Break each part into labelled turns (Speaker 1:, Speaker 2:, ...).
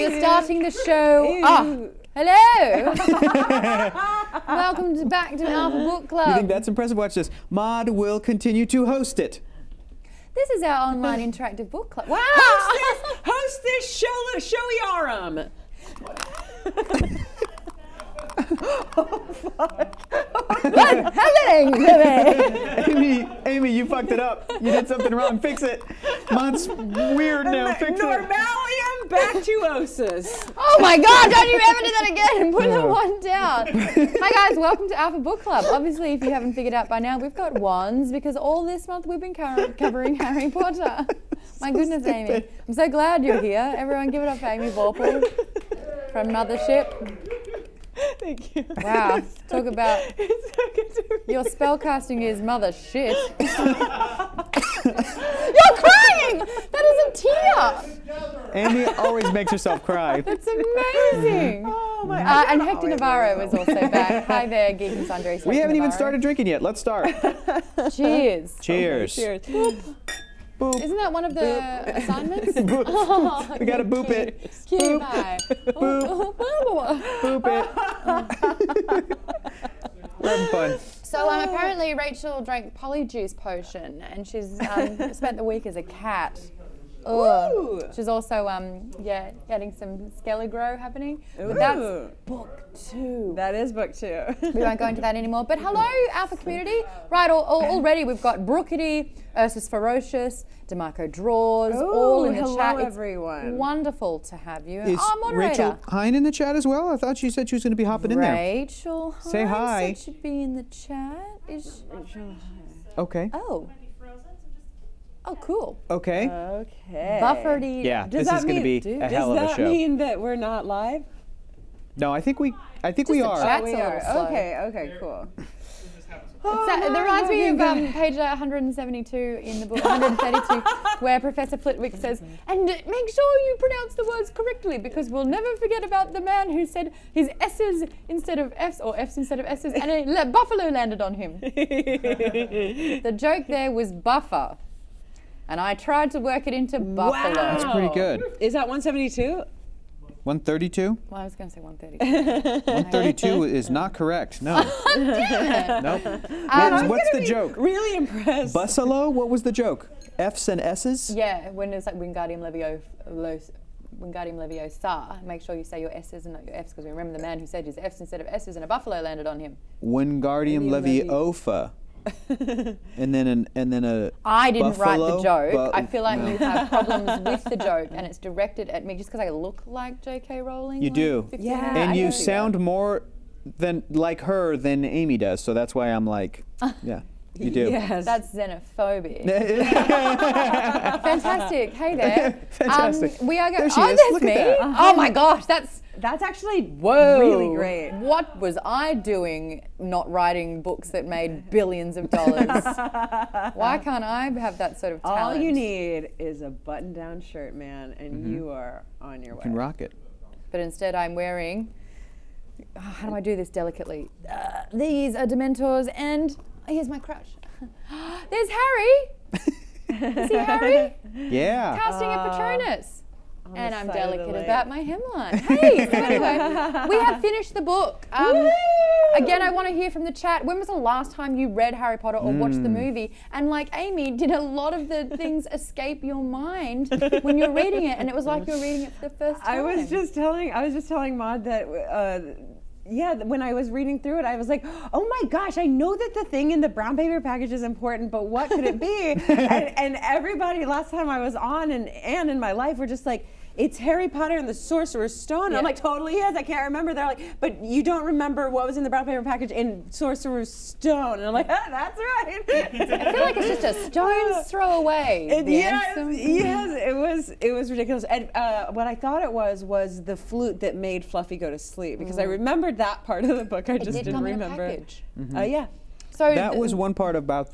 Speaker 1: We're starting the show. Hello. Welcome back to Alpha Book Club.
Speaker 2: You think that's impressive? Watch this. Maude will continue to host it.
Speaker 1: This is our online interactive book club. Wow.
Speaker 3: Host this show-yarum.
Speaker 1: What's happening to me?
Speaker 2: Amy, you fucked it up. You did something wrong. Fix it. Maude's weird now. Fix it.
Speaker 3: Normalium back to Osis.
Speaker 1: Oh my God, don't you ever do that again. Put the one down. Hi guys, welcome to Alpha Book Club. Obviously, if you haven't figured out by now, we've got wands because all this month we've been covering Harry Potter. My goodness, Amy. I'm so glad you're here. Everyone give it up for Amy Vorpal from Mothership.
Speaker 3: Thank you.
Speaker 1: Wow, talk about your spellcasting is mother shit. You're crying! That is a tear!
Speaker 2: Amy always makes herself cry.
Speaker 1: That's amazing.
Speaker 3: Oh my!
Speaker 1: And Hector Navarro is also back. Hi there, Geek and Sundry.
Speaker 2: We haven't even started drinking yet. Let's start.
Speaker 1: Cheers.
Speaker 2: Cheers.
Speaker 3: Okay, cheers.
Speaker 2: Boop.
Speaker 1: Isn't that one of the assignments?
Speaker 2: Boop.
Speaker 1: Oh,
Speaker 2: We gotta boop it.
Speaker 1: Cute pie.
Speaker 2: Boop. Boop it. We're having fun.
Speaker 1: So apparently Rachel drank polyjuice potion and she's spent the week as a cat.
Speaker 3: Ooh.
Speaker 1: She's also getting some skelligro happening.
Speaker 3: Ooh.
Speaker 1: But that's book 2.
Speaker 3: That is book 2.
Speaker 1: We won't go into that anymore. But hello, Alpha community. Right, already we've got Brookity, Ursus Ferocious, DeMarco Draws, all in the chat.
Speaker 3: Hello, everyone.
Speaker 1: It's wonderful to have you.
Speaker 2: Is
Speaker 1: Our moderator.
Speaker 2: Rachel Heine in the chat as well? I thought she said she was going to be hopping in there.
Speaker 1: Rachel
Speaker 2: Say hi.
Speaker 1: said she'd be in the chat. Is
Speaker 2: Okay.
Speaker 1: Oh, cool.
Speaker 2: Okay.
Speaker 3: Okay.
Speaker 1: Bufferedy.
Speaker 2: Yeah, this is going to be a hell of a
Speaker 3: Does that
Speaker 2: show.
Speaker 3: mean that we're not live?
Speaker 2: No, I think we
Speaker 1: a
Speaker 2: are.
Speaker 1: chat.
Speaker 3: We
Speaker 1: a little
Speaker 3: are.
Speaker 1: slow.
Speaker 3: Okay, cool.
Speaker 1: That reminds me of page 172 in the book, 132, where Professor Flitwick says, and make sure you pronounce the words correctly because we'll never forget about the man who said his S's instead of F's or F's instead of S's and a buffalo landed on him. The joke there was buffer. And I tried to work it into buffalo.
Speaker 2: That's pretty good.
Speaker 3: Is that 172?
Speaker 2: 132?
Speaker 1: Well, I was going to say 130.
Speaker 2: 132 is not correct. No. Nope. What's the joke?
Speaker 3: Really impressed.
Speaker 2: Bussalo? What was the joke? F's and S's?
Speaker 1: Yeah, when it's like Wingardium Leviosa, make sure you say your S's and not your F's because we remember the man who said his F's instead of S's and a buffalo landed on him.
Speaker 2: Wingardium Leviosa. and then a
Speaker 1: I didn't write the
Speaker 2: buffalo,
Speaker 1: joke. I feel like you have problems with the joke and it's directed at me just because I look like J.K. Rowling.
Speaker 2: You do.
Speaker 1: 15
Speaker 3: Yeah.
Speaker 1: years
Speaker 2: And
Speaker 1: ago.
Speaker 2: you sound more than like her than Amy does, so that's why I'm like, yeah, you do.
Speaker 3: Yes.
Speaker 1: That's xenophobic. Fantastic. Hey there.
Speaker 2: Fantastic.
Speaker 1: We are going.
Speaker 2: There she
Speaker 1: Oh,
Speaker 2: is.
Speaker 1: there's
Speaker 2: Look at
Speaker 1: me.
Speaker 2: that.
Speaker 1: Oh my gosh, that's
Speaker 3: actually
Speaker 1: whoa.
Speaker 3: really great.
Speaker 1: What was I doing not writing books that made billions of dollars? Why can't I have that sort of talent?
Speaker 3: All you need is a button-down shirt, man, and you are on your way.
Speaker 2: You can rock it.
Speaker 1: But instead I'm wearing, how do I do this delicately? These are Dementors and here's my crush. There's Harry. Is he Harry?
Speaker 2: Yeah.
Speaker 1: Casting a Patronus. And I'm delicate
Speaker 3: Decidedly.
Speaker 1: about my hemline. Hey, so anyway, we have finished the book. Again, I want to hear from the chat. When was the last time you read Harry Potter or watched the movie? And like Amy, did a lot of the things escape your mind when you're reading it? And it was like you were reading it for the first time.
Speaker 3: I was just telling Maude that when I was reading through it, I was like, oh my gosh, I know that the thing in the brown paper package is important, but what could it be? and everybody last time I was on and in my life were just like, it's Harry Potter and the Sorcerer's Stone. And I'm like, totally is. I can't remember. They're like, but you don't remember what was in the brown paper package in Sorcerer's Stone. And I'm like, that's right.
Speaker 1: I feel like it's just a stone's throw away.
Speaker 3: Yes, it was ridiculous. And what I thought it was the flute that made Fluffy go to sleep because I remembered that part of the book. I just
Speaker 1: did
Speaker 3: didn't
Speaker 1: come
Speaker 3: remember.
Speaker 1: in a package.
Speaker 3: Yeah.
Speaker 1: So
Speaker 2: That was one part about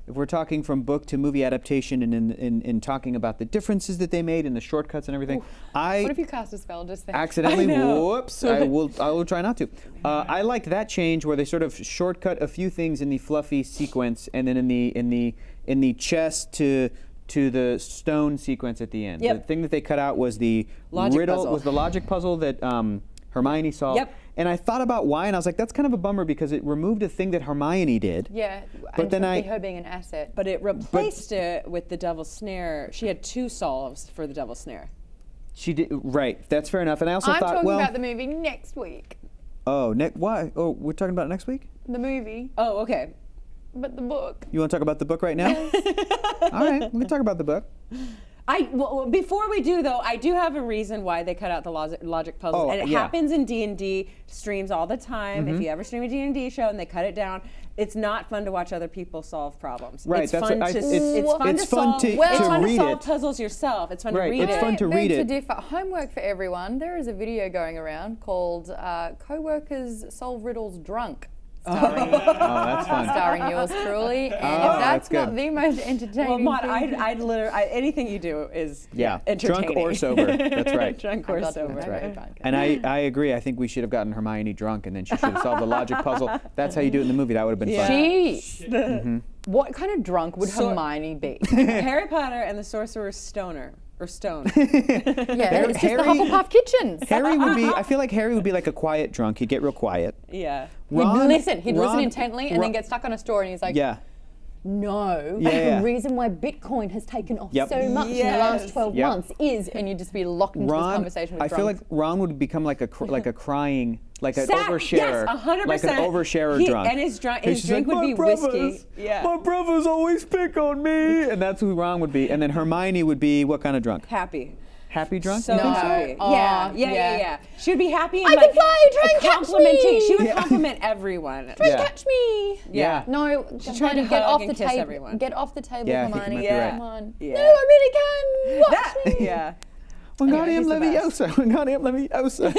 Speaker 2: if we're talking from book to movie adaptation and in talking about the differences that they made and the shortcuts and everything,
Speaker 1: what if you cast a spell just there?
Speaker 2: accidentally,
Speaker 3: I know.
Speaker 2: whoops, I will try not to. I liked that change where they sort of shortcut a few things in the Fluffy sequence and then in the chest to to the stone sequence at the end.
Speaker 3: Yep.
Speaker 2: The thing that they cut out was the
Speaker 3: Logic
Speaker 2: riddle,
Speaker 3: puzzle.
Speaker 2: was the logic puzzle that Hermione solved.
Speaker 3: Yep.
Speaker 2: And I thought about why, and I was like, that's kind of a bummer because it removed a thing that Hermione did.
Speaker 1: Yeah,
Speaker 2: But
Speaker 1: and
Speaker 2: then
Speaker 1: her being an asset.
Speaker 3: But it replaced it with the Devil's Snare. She had 2 solves for the Devil's Snare.
Speaker 2: She did, right, that's fair enough. And I also
Speaker 1: I'm
Speaker 2: thought,
Speaker 1: talking
Speaker 2: well,
Speaker 1: about the movie next week.
Speaker 2: why? Oh, we're talking about it next week?
Speaker 1: The movie,
Speaker 3: Oh, okay.
Speaker 1: but the book.
Speaker 2: You want to talk about the book right now? All right, we can talk about the book.
Speaker 3: Well, before we do though, I do have a reason why they cut out the logic puzzles,
Speaker 2: Oh,
Speaker 3: and it
Speaker 2: yeah.
Speaker 3: happens in D&D streams all the time. If you ever stream a D&D show and they cut it down, it's not fun to watch other people solve problems.
Speaker 2: Right,
Speaker 3: it's
Speaker 2: that's
Speaker 3: fun
Speaker 2: what
Speaker 3: to
Speaker 2: it's fun
Speaker 3: to solve.
Speaker 2: to
Speaker 3: it's fun to
Speaker 2: read
Speaker 3: solve
Speaker 2: it.
Speaker 3: puzzles yourself. It's fun
Speaker 2: Right,
Speaker 3: to read
Speaker 2: it's
Speaker 3: it.
Speaker 2: fun to
Speaker 1: Beg
Speaker 2: read
Speaker 1: to
Speaker 2: it.
Speaker 1: differ. Homework for everyone. There is a video going around called "Co-workers Solve Riddles Drunk," starring,
Speaker 2: Oh, that's fun.
Speaker 1: starring yours truly. And
Speaker 2: Oh,
Speaker 1: if
Speaker 2: that's
Speaker 1: that's not
Speaker 2: good.
Speaker 1: the most entertaining,
Speaker 3: Well, Maude,
Speaker 1: thing,
Speaker 3: I'd literally anything you do is
Speaker 2: Yeah,
Speaker 3: entertaining.
Speaker 2: drunk or sober. That's right.
Speaker 3: Drunk
Speaker 1: I'm
Speaker 3: or
Speaker 1: not
Speaker 3: sober.
Speaker 1: very drunk.
Speaker 2: And I agree. I think we should have gotten Hermione drunk, and then she should have solved the logic puzzle. That's how you do it in the movie. That would have been
Speaker 3: Yeah.
Speaker 2: fun.
Speaker 1: What kind of drunk would
Speaker 3: So-
Speaker 1: Hermione be?
Speaker 3: Harry Potter and the Sorcerer's Stone.
Speaker 1: Yeah, it's just the
Speaker 2: Harry-
Speaker 1: Hufflepuff kitchens.
Speaker 2: Harry would be. I feel like Harry would be like a quiet drunk. He'd get real quiet.
Speaker 3: Yeah.
Speaker 1: He'd
Speaker 2: Ron-
Speaker 1: listen
Speaker 2: Ron-
Speaker 1: intently, and then
Speaker 2: Ron-
Speaker 1: get stuck on a story, and he's like,
Speaker 2: Yeah.
Speaker 1: no,
Speaker 2: Yeah.
Speaker 1: the reason why Bitcoin has taken off
Speaker 2: Yep.
Speaker 1: so much in the
Speaker 3: Yes.
Speaker 1: last 12
Speaker 2: Yep.
Speaker 1: months is, and you'd just be locked into this
Speaker 2: Ron.
Speaker 1: conversation with
Speaker 2: I feel like
Speaker 1: drunks.
Speaker 2: Ron would become like a crying, like an
Speaker 3: Sad-
Speaker 2: oversharer,
Speaker 3: yes, 100%.
Speaker 2: like an oversharer
Speaker 3: He-
Speaker 2: drunk.
Speaker 3: and his drink
Speaker 2: He's just
Speaker 3: would
Speaker 2: like,
Speaker 3: be
Speaker 2: "My
Speaker 3: whiskey.
Speaker 2: brothers-
Speaker 3: Yeah.
Speaker 2: My brothers always pick on me, and that's who Ron would be. And then Hermione would be what kind of drunk?
Speaker 3: Happy.
Speaker 2: Happy drunk?
Speaker 3: So
Speaker 2: You think
Speaker 3: happy.
Speaker 1: Aw,
Speaker 3: Yeah.
Speaker 1: yeah.
Speaker 3: She would be happy and
Speaker 1: I can
Speaker 3: like
Speaker 1: fly, try and catch
Speaker 3: complimenting.
Speaker 1: me.
Speaker 3: She would
Speaker 2: Yeah.
Speaker 3: compliment everyone.
Speaker 1: Try
Speaker 2: Yeah.
Speaker 1: and catch me.
Speaker 2: Yeah.
Speaker 1: No,
Speaker 3: tried
Speaker 1: Hermione,
Speaker 3: to
Speaker 1: get
Speaker 3: hug
Speaker 1: off
Speaker 3: and
Speaker 1: the
Speaker 3: kiss
Speaker 1: table.
Speaker 3: everyone.
Speaker 1: Get off the table,
Speaker 2: Yeah, I think you
Speaker 1: Hermione.
Speaker 2: might be
Speaker 3: right.
Speaker 1: Come on.
Speaker 3: Yeah.
Speaker 1: No, I really can. Watch me.
Speaker 3: Yeah.
Speaker 2: Wingardium
Speaker 3: he's the best.
Speaker 2: Leviosa. Wingardium Leviosa.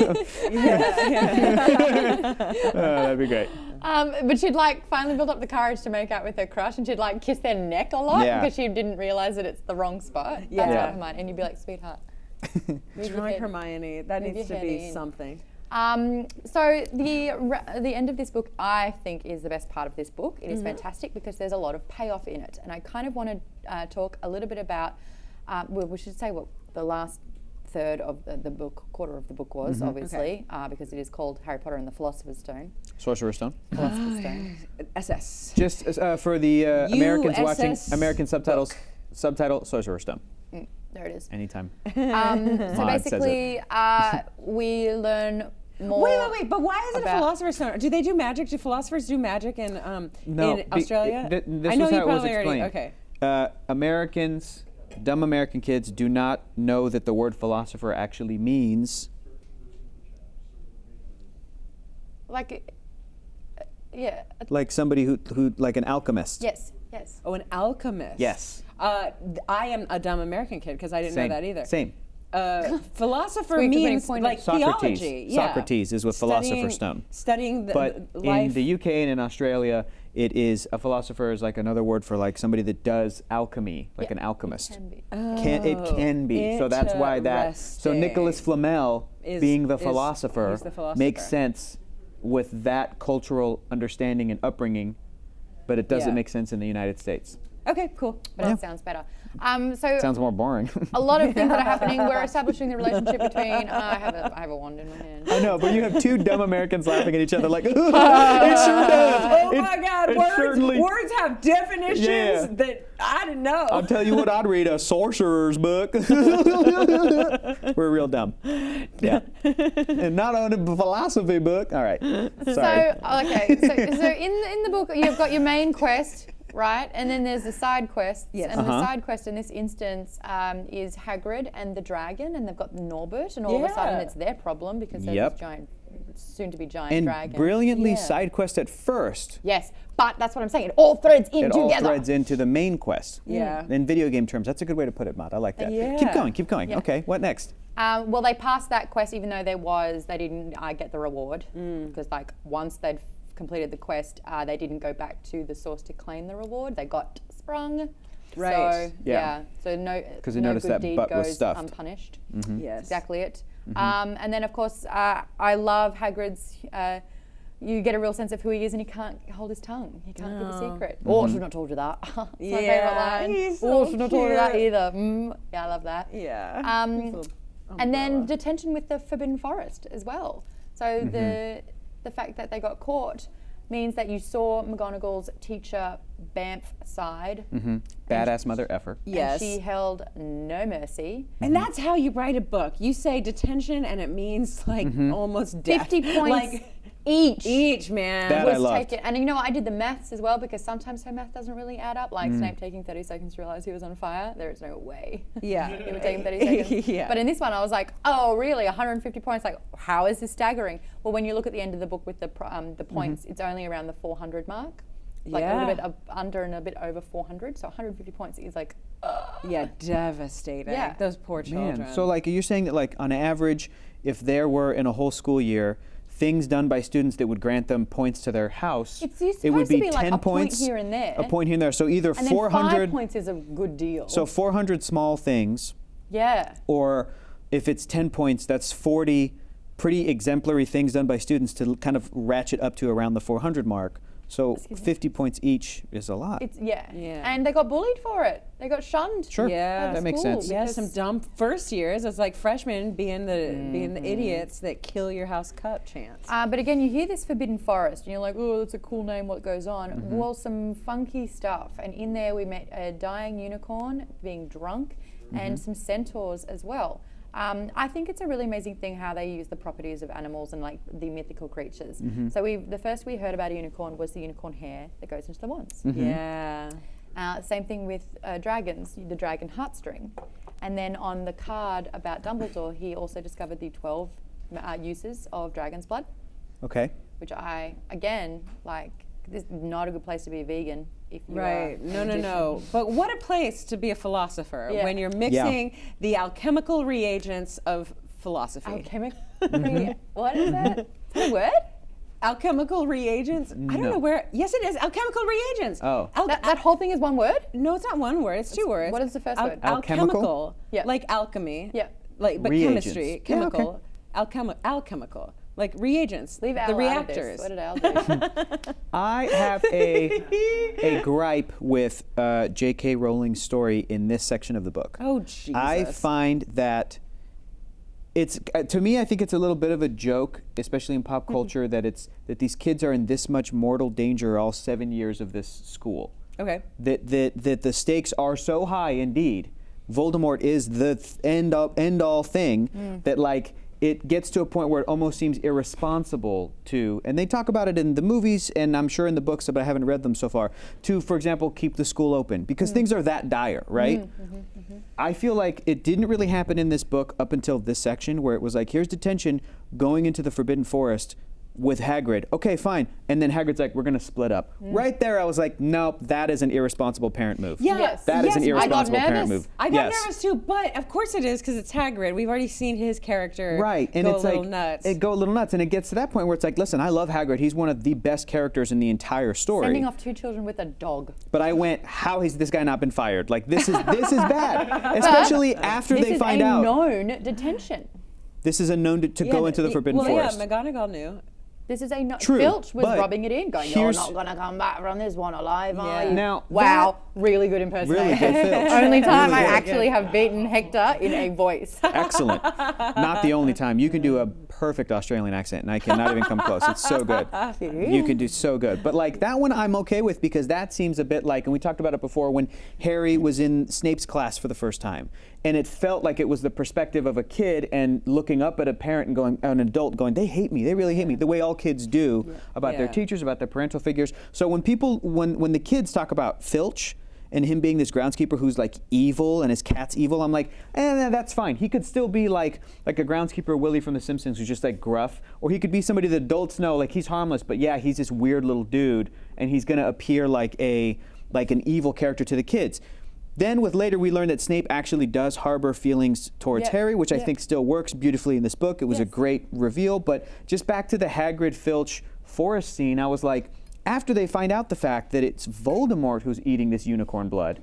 Speaker 2: That'd be great.
Speaker 1: But she'd like finally build up the courage to make out with her crush, and she'd like kiss their neck a lot
Speaker 2: Yeah.
Speaker 1: because she didn't realize that it's the wrong spot.
Speaker 3: Yeah.
Speaker 1: That's
Speaker 2: Yeah.
Speaker 1: what Hermione, and you'd be like, sweetheart. Move your
Speaker 3: Drunk
Speaker 1: head.
Speaker 3: Hermione. That
Speaker 1: Move
Speaker 3: needs
Speaker 1: your
Speaker 3: to be
Speaker 1: head in.
Speaker 3: something.
Speaker 1: So the end of this book, I think, is the best part of this book. It is
Speaker 3: Mm-hmm.
Speaker 1: fantastic because there's a lot of payoff in it, and I kind of want to talk a little bit about. Well, we should say what the last third of the book, quarter of the book was, obviously, because it is called Harry Potter and the Philosopher's Stone.
Speaker 2: Sorcerer's Stone.
Speaker 1: Philosopher's Stone.
Speaker 3: SS.
Speaker 2: Just for the Americans watching,
Speaker 3: USS
Speaker 2: American subtitles, subtitle Sorcerer's Stone.
Speaker 1: There it is.
Speaker 2: Anytime.
Speaker 1: So
Speaker 2: Maude says
Speaker 1: basically, we learn more.
Speaker 3: Wait. But why is it a
Speaker 1: about-
Speaker 3: Philosopher's Stone? Do they do magic? Do philosophers do magic in
Speaker 2: No,
Speaker 3: in Australia?
Speaker 2: this
Speaker 3: I know
Speaker 2: was
Speaker 3: you
Speaker 2: how it was
Speaker 3: probably already.
Speaker 2: explained.
Speaker 3: Okay.
Speaker 2: Americans, dumb American kids, do not know that the word philosopher actually means.
Speaker 1: Like, yeah.
Speaker 2: Like somebody who like an alchemist.
Speaker 1: Yes.
Speaker 3: Oh, an alchemist.
Speaker 2: Yes.
Speaker 3: I am a dumb American kid because I didn't
Speaker 2: Same.
Speaker 3: know that either.
Speaker 2: Same.
Speaker 3: Philosopher
Speaker 1: Sweet,
Speaker 3: means
Speaker 1: putting
Speaker 3: like
Speaker 2: Socrates.
Speaker 3: theology. Yeah.
Speaker 2: Socrates is with Philosopher's Stone.
Speaker 3: Studying the
Speaker 2: But
Speaker 3: life.
Speaker 2: in the UK and in Australia, it is a philosopher is like another word for like somebody that does alchemy, like
Speaker 1: Yeah,
Speaker 2: an alchemist.
Speaker 1: Can be.
Speaker 2: It can be. So that's why that. So Nicholas Flamel being the philosopher
Speaker 3: he's the philosopher.
Speaker 2: makes sense with that cultural understanding and upbringing, but it doesn't
Speaker 3: Yeah.
Speaker 2: make sense in the United States.
Speaker 3: Okay, cool.
Speaker 1: But it sounds better. So
Speaker 2: Sounds more boring.
Speaker 1: a lot of things that are happening. We're establishing the relationship between. I have a wand in my hand.
Speaker 2: I know, but you have two dumb Americans laughing at each other like, it sure does.
Speaker 3: Oh my God! Words have definitions
Speaker 2: Yeah.
Speaker 3: that I didn't know.
Speaker 2: I'll tell you what I'd read, a sorcerer's book. We're real dumb. Yeah. And not on a philosophy book. All right. Sorry.
Speaker 1: So in the book you've got your main quest, right? And then there's the side quests.
Speaker 3: Yes.
Speaker 1: And the side quest in this instance is Hagrid and the dragon, and they've got Norbert, and all of a sudden
Speaker 3: Yeah.
Speaker 1: it's their problem because there's
Speaker 2: Yep.
Speaker 1: this giant, soon to be giant
Speaker 2: And
Speaker 1: dragon.
Speaker 2: brilliantly
Speaker 3: Yeah.
Speaker 2: side quest at first.
Speaker 1: Yes, but that's what I'm saying. It all threads in
Speaker 2: It
Speaker 1: together.
Speaker 2: all threads into the main quest.
Speaker 3: Yeah.
Speaker 2: In video game terms, that's a good way to put it, Maude. I like that.
Speaker 3: Yeah.
Speaker 2: Keep going.
Speaker 1: Yeah.
Speaker 2: Okay, what next?
Speaker 1: Well, they passed that quest even though they didn't get the reward because like once they'd completed the quest, they didn't go back to the source to claim the reward. They got sprung.
Speaker 3: Right.
Speaker 1: So
Speaker 2: Yeah.
Speaker 1: So no.
Speaker 2: 'Cause they
Speaker 1: no
Speaker 2: noticed
Speaker 1: good
Speaker 2: that
Speaker 1: deed
Speaker 2: butt was
Speaker 1: goes
Speaker 2: stuffed.
Speaker 1: unpunished.
Speaker 3: Yes.
Speaker 1: Exactly it. And then of course I love Hagrid's you get a real sense of who he is, and he can't hold his tongue. He can't keep a secret. Oh, I should not told you that. It's my favorite line.
Speaker 3: He's so
Speaker 1: Oh, I should not told you that
Speaker 3: cute.
Speaker 1: either. Yeah, I love that.
Speaker 3: Yeah.
Speaker 1: And then detention with the Forbidden Forest as well. So the fact that they got caught means that you saw McGonagall's teacher Bamf side.
Speaker 2: Badass mother effer.
Speaker 3: Yes.
Speaker 1: And she held no mercy.
Speaker 3: And that's how you write a book. You say detention and it means like almost death.
Speaker 1: 50 points
Speaker 3: Like,
Speaker 1: each.
Speaker 3: man.
Speaker 2: That I
Speaker 1: was
Speaker 2: loved.
Speaker 1: taken. And you know what? I did the maths as well, because sometimes her math doesn't really add up. Like Snape taking 30 seconds to realize he was on fire. There is no way.
Speaker 3: Yeah.
Speaker 1: It would take him 30 seconds.
Speaker 3: Yeah.
Speaker 1: But in this one, I was like, oh, really? 150 points? Like, how is this staggering? Well, when you look at the end of the book with the points, it's only around the 400 mark. Like a little bit under and a bit over 400. So 150 points is like,
Speaker 3: Yeah, devastating.
Speaker 1: Yeah.
Speaker 3: Those poor children.
Speaker 2: Man, so like you're saying that like on average, if there were in a whole school year things done by students that would grant them points to their house,
Speaker 1: it's
Speaker 2: it would
Speaker 1: supposed to
Speaker 2: be
Speaker 1: be
Speaker 2: 10
Speaker 1: like a point
Speaker 2: points
Speaker 1: here and there.
Speaker 2: A point here and there. So either
Speaker 1: And then
Speaker 2: 400.
Speaker 1: 5 points is a good deal.
Speaker 2: So 400 small things,
Speaker 1: yeah.
Speaker 2: or if it's 10 points, that's 40 pretty exemplary things done by students to kind of ratchet up to around the 400 mark. So 50 points each is a lot.
Speaker 1: It's
Speaker 3: Yeah.
Speaker 1: And they got bullied for it. They got shunned.
Speaker 2: Sure.
Speaker 3: Yeah.
Speaker 1: by the
Speaker 2: That makes
Speaker 1: school
Speaker 2: sense.
Speaker 3: Yeah,
Speaker 1: because-
Speaker 3: some dumb first years. It's like freshmen being the idiots that kill your house cup chance.
Speaker 1: But again, you hear this Forbidden Forest, and you're like, oh, that's a cool name, what goes on? Well, some funky stuff. And in there, we met a dying unicorn being drunk, and some centaurs as well. I think it's a really amazing thing how they use the properties of animals and like the mythical creatures. So the first we heard about a unicorn was the unicorn hair that goes into the wands.
Speaker 3: Yeah.
Speaker 1: Same thing with dragons, the dragon heartstring. And then on the card about Dumbledore, he also discovered the 12 uses of dragon's blood,
Speaker 2: Okay.
Speaker 1: which I, again, like, this is not a good place to be a vegan if you
Speaker 3: Right.
Speaker 1: are.
Speaker 3: No. But what a place to be a philosopher
Speaker 1: Yeah.
Speaker 3: when you're mixing the alchemical reagents of philosophy.
Speaker 1: Alchemic? What is that? Is that a word?
Speaker 3: Alchemical reagents? I don't
Speaker 2: No.
Speaker 3: know where. Yes, it is. Alchemical reagents.
Speaker 2: Oh.
Speaker 1: That whole thing is one word?
Speaker 3: No, it's not one word. It's two words.
Speaker 1: What is the first word?
Speaker 2: Alchemical?
Speaker 3: Alchemical.
Speaker 1: Yeah.
Speaker 3: Like alchemy.
Speaker 1: Yeah.
Speaker 3: Like, but
Speaker 2: Reagents.
Speaker 3: chemistry,
Speaker 2: Yeah,
Speaker 3: chemical, alchemical, like reagents,
Speaker 1: Leave Al
Speaker 3: the
Speaker 1: out of this.
Speaker 3: reactors.
Speaker 1: What did Al do?
Speaker 2: I have a gripe with J.K. Rowling's story in this section of the book.
Speaker 3: Oh, Jesus.
Speaker 2: I find that it's to me, I think it's a little bit of a joke, especially in pop culture, that these kids are in this much mortal danger all 7 years of this school.
Speaker 3: Okay.
Speaker 2: That the stakes are so high indeed. Voldemort is the end all thing that like it gets to a point where it almost seems irresponsible to, and they talk about it in the movies and I'm sure in the books, but I haven't read them so far, to, for example, keep the school open because things are that dire, right? I feel like it didn't really happen in this book up until this section where it was like, here's detention going into the Forbidden Forest with Hagrid. Okay, fine. And then Hagrid's like, we're going to split up. Right there, I was like, nope, that is an irresponsible parent move.
Speaker 3: Yeah,
Speaker 1: Yes.
Speaker 2: That is an
Speaker 3: yes,
Speaker 2: irresponsible
Speaker 1: I got
Speaker 2: parent
Speaker 1: nervous.
Speaker 2: move.
Speaker 3: I got
Speaker 2: Yes.
Speaker 3: nervous too, but of course it is because it's Hagrid. We've already seen his character
Speaker 2: Right, and
Speaker 3: go
Speaker 2: it's
Speaker 3: a little
Speaker 2: like
Speaker 3: nuts.
Speaker 2: it go a little nuts, and it gets to that point where it's like, listen, I love Hagrid. He's one of the best characters in the entire story.
Speaker 1: Sending off 2 children with a dog.
Speaker 2: But I went, how has this guy not been fired? Like this is bad, especially after
Speaker 1: This
Speaker 2: they
Speaker 1: is
Speaker 2: find
Speaker 1: a
Speaker 2: out.
Speaker 1: known detention.
Speaker 2: This is a known to go into the Forbidden
Speaker 3: well,
Speaker 2: Forest.
Speaker 3: yeah, McGonagall knew.
Speaker 1: This is a
Speaker 2: True,
Speaker 1: Filch was
Speaker 2: but
Speaker 1: rubbing it in, going, "You're
Speaker 2: here's-
Speaker 1: not gonna come back from this one alive, are
Speaker 3: Yeah.
Speaker 1: you?"
Speaker 2: Now,
Speaker 1: wow, really good impersonation.
Speaker 2: Really good Filch.
Speaker 1: Only time
Speaker 2: Really
Speaker 1: I
Speaker 2: good.
Speaker 1: actually have beaten Hector in a voice.
Speaker 2: Excellent. Not the only time. You can do a perfect Australian accent, and I cannot even come close. It's so good. You can do so good. But like that one, I'm okay with because that seems a bit like, and we talked about it before when Harry was in Snape's class for the first time, and it felt like it was the perspective of a kid and looking up at a parent and going, an adult going, they hate me. They really hate me. The way all kids do about their
Speaker 3: Yeah.
Speaker 2: teachers, about their parental figures. So when people, when the kids talk about Filch and him being this groundskeeper who's like evil and his cat's evil, I'm like, that's fine. He could still be like a groundskeeper Willie from The Simpsons who's just like gruff, or he could be somebody that adults know like he's harmless, but yeah, he's this weird little dude and he's gonna appear like an evil character to the kids. Then with later we learn that Snape actually does harbor feelings towards
Speaker 1: Yeah.
Speaker 2: Harry, which I
Speaker 1: Yeah.
Speaker 2: think still works beautifully in this book. It was a
Speaker 1: Yes.
Speaker 2: great reveal, but just back to the Hagrid Filch forest scene, I was like, after they find out the fact that it's Voldemort who's eating this unicorn blood,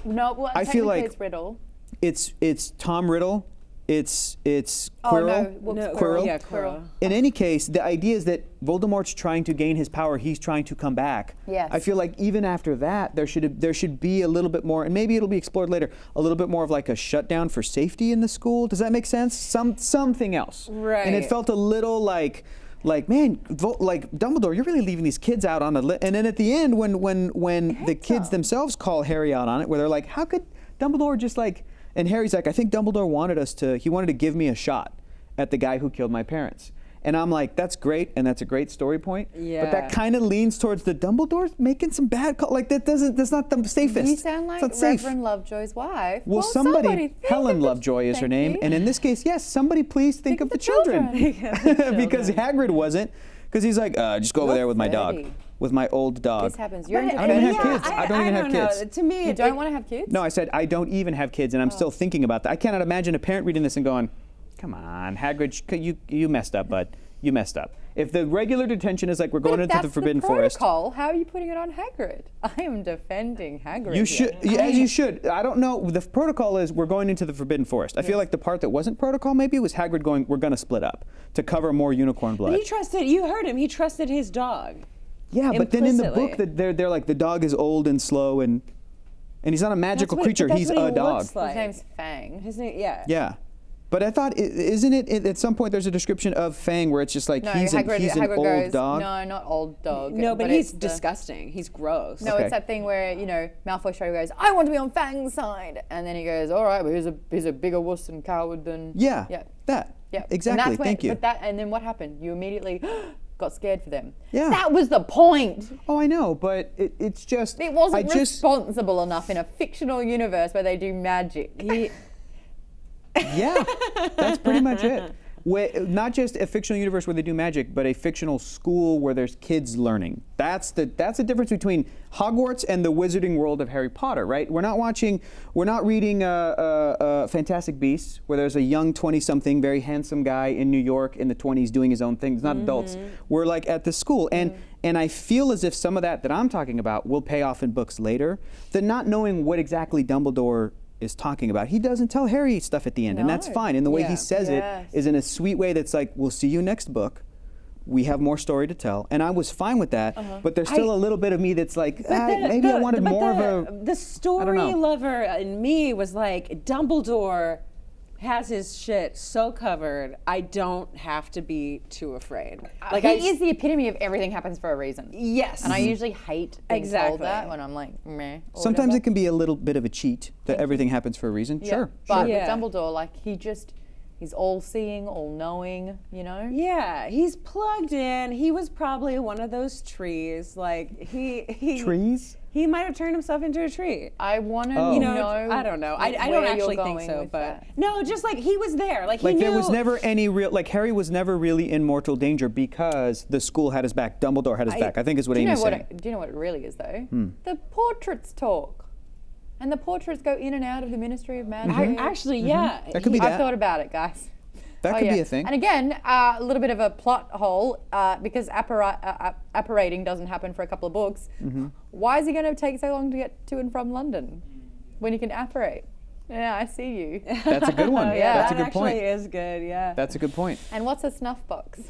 Speaker 1: No, well,
Speaker 2: I feel
Speaker 1: technically
Speaker 2: like-
Speaker 1: it's Riddle.
Speaker 2: it's Tom Riddle It's Quirrell.
Speaker 1: Oh no, whoops,
Speaker 3: No,
Speaker 2: Quirrell?
Speaker 3: Yeah, Quirrell.
Speaker 2: In any case, the idea is that Voldemort's trying to gain his power. He's trying to come back.
Speaker 1: Yes.
Speaker 2: I feel like even after that, there should be a little bit more, and maybe it'll be explored later. A little bit more of like a shutdown for safety in the school. Does that make sense? Something else.
Speaker 3: Right.
Speaker 2: And it felt a little like man, like Dumbledore, you're really leaving these kids out on a. And then at the end, when the kids themselves call Harry out on it, where they're like, how could Dumbledore just like. And Harry's like, I think Dumbledore wanted to give me a shot at the guy who killed my parents. And I'm like, that's great, and that's a great story point.
Speaker 3: Yeah.
Speaker 2: But that kind of leans towards the Dumbledore's making some bad calls. Like that's not the safest.
Speaker 1: You sound like
Speaker 2: It's not safe.
Speaker 1: Reverend Lovejoy's wife.
Speaker 2: Well, somebody Helen Lovejoy is her
Speaker 1: Thank
Speaker 2: name.
Speaker 1: you.
Speaker 2: And in this case, yes, somebody please think of the children. Because Hagrid wasn't. Because he's like, just go over
Speaker 1: You're
Speaker 2: there with my dog.
Speaker 1: 30.
Speaker 2: With my old dog.
Speaker 1: This happens. You're
Speaker 3: But
Speaker 1: in
Speaker 2: I don't even
Speaker 1: defense.
Speaker 2: have kids. I don't even have kids.
Speaker 3: know. To me,
Speaker 1: You don't want to have kids?
Speaker 2: No, I said I don't even have kids, and I'm still thinking about that. I cannot imagine a parent reading this and going, "Come on, Hagrid, you messed up, bud. You messed up." If the regular detention is like we're going
Speaker 1: But
Speaker 2: into
Speaker 1: if
Speaker 2: the
Speaker 1: that's
Speaker 2: Forbidden
Speaker 1: the
Speaker 2: Forest,
Speaker 1: protocol, how are you putting it on Hagrid? I am defending Hagrid.
Speaker 2: you should, as you should. I don't know. The protocol is we're going into the Forbidden Forest. I feel like the part that wasn't protocol maybe was Hagrid going, "We're going to split up to cover more unicorn blood."
Speaker 3: But he trusted. You heard him. He trusted his dog.
Speaker 2: Yeah, but then in the book,
Speaker 3: implicitly.
Speaker 2: they're like the dog is old and slow and he's not a magical creature.
Speaker 3: That's
Speaker 2: He's
Speaker 3: what he
Speaker 2: a dog.
Speaker 3: looks like.
Speaker 1: His name's Fang.
Speaker 3: His name, yeah.
Speaker 2: Yeah. But I thought, isn't it, at some point there's a description of Fang where it's just like
Speaker 1: No,
Speaker 2: he's an
Speaker 1: Hagrid
Speaker 2: old
Speaker 1: goes,
Speaker 2: dog?
Speaker 1: No, not old dog.
Speaker 3: No, but he's
Speaker 1: it's the-
Speaker 3: disgusting. He's gross.
Speaker 1: No,
Speaker 2: Okay.
Speaker 1: it's that thing where, Malfoy straight away goes, I want to be on Fang's side. And then he goes, all right, but he's a bigger wuss and coward than...
Speaker 2: Yeah,
Speaker 1: Yeah.
Speaker 2: that.
Speaker 1: Yeah.
Speaker 2: Exactly,
Speaker 1: And that's when,
Speaker 2: thank you.
Speaker 1: And then what happened? You immediately got scared for them.
Speaker 2: Yeah.
Speaker 1: That was the point.
Speaker 2: Oh, I know, but it's just...
Speaker 1: It wasn't responsible enough in a fictional universe where they do magic.
Speaker 2: Yeah, that's pretty much it. Not just a fictional universe where they do magic, but a fictional school where there's kids learning. That's the difference between Hogwarts and the wizarding world of Harry Potter, right? We're not reading Fantastic Beasts, where there's a young 20-something, very handsome guy in New York in the 20s doing his own thing. It's not adults. We're like at the school. And I feel as if some of that I'm talking about will pay off in books later. The not knowing what exactly Dumbledore is talking about. He doesn't tell Harry stuff at the end, and that's
Speaker 1: No.
Speaker 2: fine. And the way he
Speaker 3: Yeah.
Speaker 2: says
Speaker 1: Yes.
Speaker 2: it is in a sweet way that's like, we'll see you next book. We have more story to tell. And I was fine with that, but there's still a little bit of me that's like, maybe I wanted more of a...
Speaker 3: The story lover in me was like, Dumbledore has his shit so covered, I don't have to be too afraid. Like
Speaker 1: He is the epitome of everything happens for a reason.
Speaker 3: Yes.
Speaker 1: And I usually hate being
Speaker 3: Exactly.
Speaker 1: told that when I'm like, meh. or
Speaker 2: Sometimes
Speaker 1: whatever.
Speaker 2: it can be a little bit of a cheat that everything happens for a reason.
Speaker 1: Yeah.
Speaker 2: Sure.
Speaker 1: But
Speaker 3: Yeah.
Speaker 1: with Dumbledore, like he's all-seeing, all-knowing,
Speaker 3: Yeah, he's plugged in. He was probably one of those trees. Like he
Speaker 2: Trees?
Speaker 3: He might have turned himself into a tree.
Speaker 1: I want to
Speaker 2: Oh.
Speaker 1: know.
Speaker 3: I don't know. I
Speaker 1: where
Speaker 3: don't
Speaker 1: you're
Speaker 3: actually think
Speaker 1: going
Speaker 3: so,
Speaker 1: with
Speaker 3: but
Speaker 1: that.
Speaker 3: no, just like he was there. Like he
Speaker 2: Like
Speaker 3: knew.
Speaker 2: there was never any real, like Harry was never really in mortal danger because the school had his back. Dumbledore had his back, I think is what
Speaker 1: Do you know
Speaker 2: Amy's saying.
Speaker 1: do you know what it really is though? The portraits talk, and the portraits go in and out of the Ministry of Magic.
Speaker 3: Actually, yeah.
Speaker 2: That could be
Speaker 1: I've
Speaker 2: that.
Speaker 1: thought about it, guys.
Speaker 2: That could be a thing.
Speaker 1: And again, a little bit of a plot hole because apparating doesn't happen for a couple of books.
Speaker 2: Mm-hmm.
Speaker 1: Why is he going to take so long to get to and from London when you can apparate? Yeah, I see you.
Speaker 2: That's a good one.
Speaker 1: Yeah.
Speaker 2: That's a
Speaker 3: that
Speaker 2: good point.
Speaker 3: actually is good. Yeah.
Speaker 2: That's a good point.
Speaker 1: And what's a snuff box?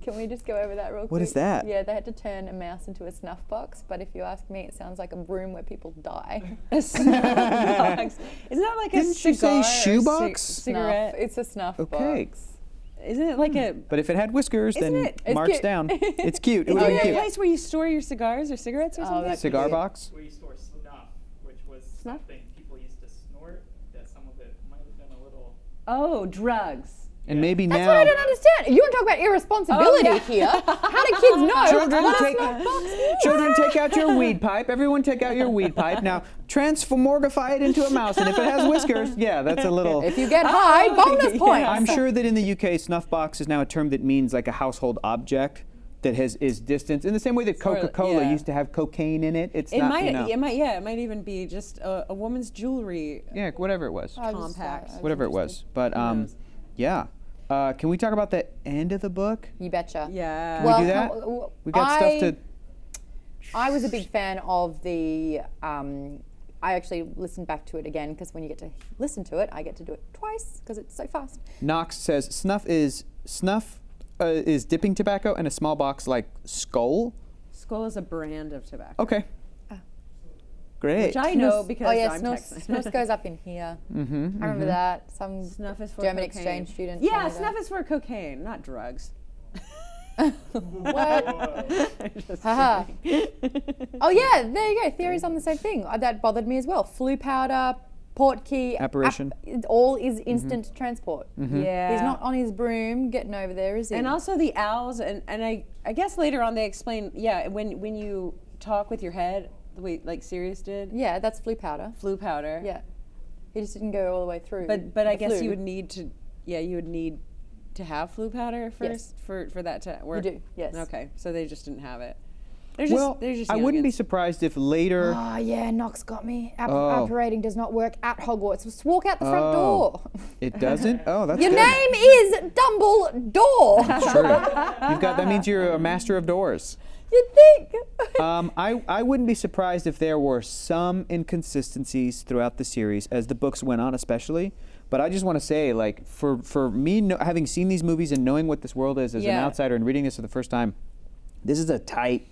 Speaker 1: Can we just go over that real quick?
Speaker 2: What is that?
Speaker 1: Yeah, they had to turn a mouse into a snuff box, but if you ask me, it sounds like a room where people die.
Speaker 3: A snuff box. Isn't that like
Speaker 2: Didn't
Speaker 3: a
Speaker 2: you say
Speaker 3: cigar or
Speaker 2: shoebox?
Speaker 3: cigarette?
Speaker 1: Snuff. It's a snuff
Speaker 2: Okay.
Speaker 1: box.
Speaker 3: Isn't it like a?
Speaker 2: But if it had whiskers,
Speaker 3: Isn't
Speaker 2: then
Speaker 3: it?
Speaker 1: It's
Speaker 2: marks
Speaker 1: cute.
Speaker 2: down. It's cute. It
Speaker 3: Is
Speaker 2: would
Speaker 3: it
Speaker 2: be
Speaker 3: a
Speaker 2: cute.
Speaker 3: place where you store your cigars or cigarettes or something?
Speaker 1: that could
Speaker 2: Cigar
Speaker 1: be it.
Speaker 2: box?
Speaker 4: Where you store snuff, which was
Speaker 3: Snuff?
Speaker 4: something people used to snort, that some of it might have been a little...
Speaker 3: Oh, drugs.
Speaker 2: And maybe
Speaker 1: That's
Speaker 2: now.
Speaker 1: what I don't understand. You want to talk about irresponsibility
Speaker 3: Oh, yeah.
Speaker 1: here? How do kids know?
Speaker 2: Children,
Speaker 1: what a
Speaker 2: take,
Speaker 1: snuff box is?
Speaker 2: children, take out your weed pipe. Everyone, take out your weed pipe. Now, transformorgify it into a mouse, and if it has whiskers, yeah, that's a little.
Speaker 1: If you get high, bonus points.
Speaker 2: I'm sure that in the UK, snuff box is now a term that means like a household object that is distanced. In the same way that Coca-Cola
Speaker 3: yeah.
Speaker 2: used to have cocaine in it, it's
Speaker 3: It
Speaker 2: not.
Speaker 3: might.
Speaker 2: You know,
Speaker 3: It might even be just a woman's jewelry.
Speaker 2: yeah, whatever it was,
Speaker 1: I was just,
Speaker 3: compact.
Speaker 1: I was
Speaker 2: whatever it was. But yeah. Can we talk about the end of the book?
Speaker 1: You betcha.
Speaker 3: Yeah.
Speaker 2: Can we do that? We got stuff to.
Speaker 1: I was a big fan of the I actually listened back to it again because when you get to listen to it, I get to do it twice because it's so fast.
Speaker 2: Knox says snuff is dipping tobacco in a small box like Skull.
Speaker 3: Skull is a brand of tobacco.
Speaker 2: Okay. Great.
Speaker 3: Which I know because
Speaker 1: Oh yeah,
Speaker 3: I'm Texan.
Speaker 1: snus goes up in here. I remember that. Some
Speaker 3: Snuff is for
Speaker 1: German
Speaker 3: cocaine.
Speaker 1: exchange student.
Speaker 3: Yeah,
Speaker 1: told me
Speaker 3: snuff is for cocaine, not drugs.
Speaker 1: What?
Speaker 3: Just
Speaker 1: Haha.
Speaker 3: kidding.
Speaker 1: Oh yeah, there you go. Theories on the same thing. That bothered me as well. Flue powder, port key,
Speaker 2: Apparition.
Speaker 1: it all is instant transport.
Speaker 3: Yeah.
Speaker 1: He's not on his broom getting over there, is he?
Speaker 3: And also the owls, and I guess later on they explain, when you talk with your head, the way like Sirius did,
Speaker 1: yeah, that's flue powder.
Speaker 3: flue powder.
Speaker 1: Yeah, he just didn't go all the way through.
Speaker 3: But I
Speaker 1: the
Speaker 3: guess
Speaker 1: flue.
Speaker 3: you would need to have flue powder first for that to work.
Speaker 1: You do, yes.
Speaker 3: Okay, so they just didn't have it. They're just
Speaker 2: I wouldn't be
Speaker 3: youngins.
Speaker 2: surprised if later.
Speaker 1: Oh yeah, Knox got me.
Speaker 2: Oh.
Speaker 1: Apparating does not work at Hogwarts. Just walk out the front
Speaker 2: Oh.
Speaker 1: door.
Speaker 2: It doesn't. Oh, that's
Speaker 1: Your
Speaker 2: good.
Speaker 1: name is Dumbledore.
Speaker 2: That's true. That means you're a master of doors.
Speaker 1: You think?
Speaker 2: I wouldn't be surprised if there were some inconsistencies throughout the series as the books went on, especially. But I just want to say, like, for me, having seen these movies and knowing what this world is as an
Speaker 3: Yeah.
Speaker 2: outsider and reading this for the first time, this is a tight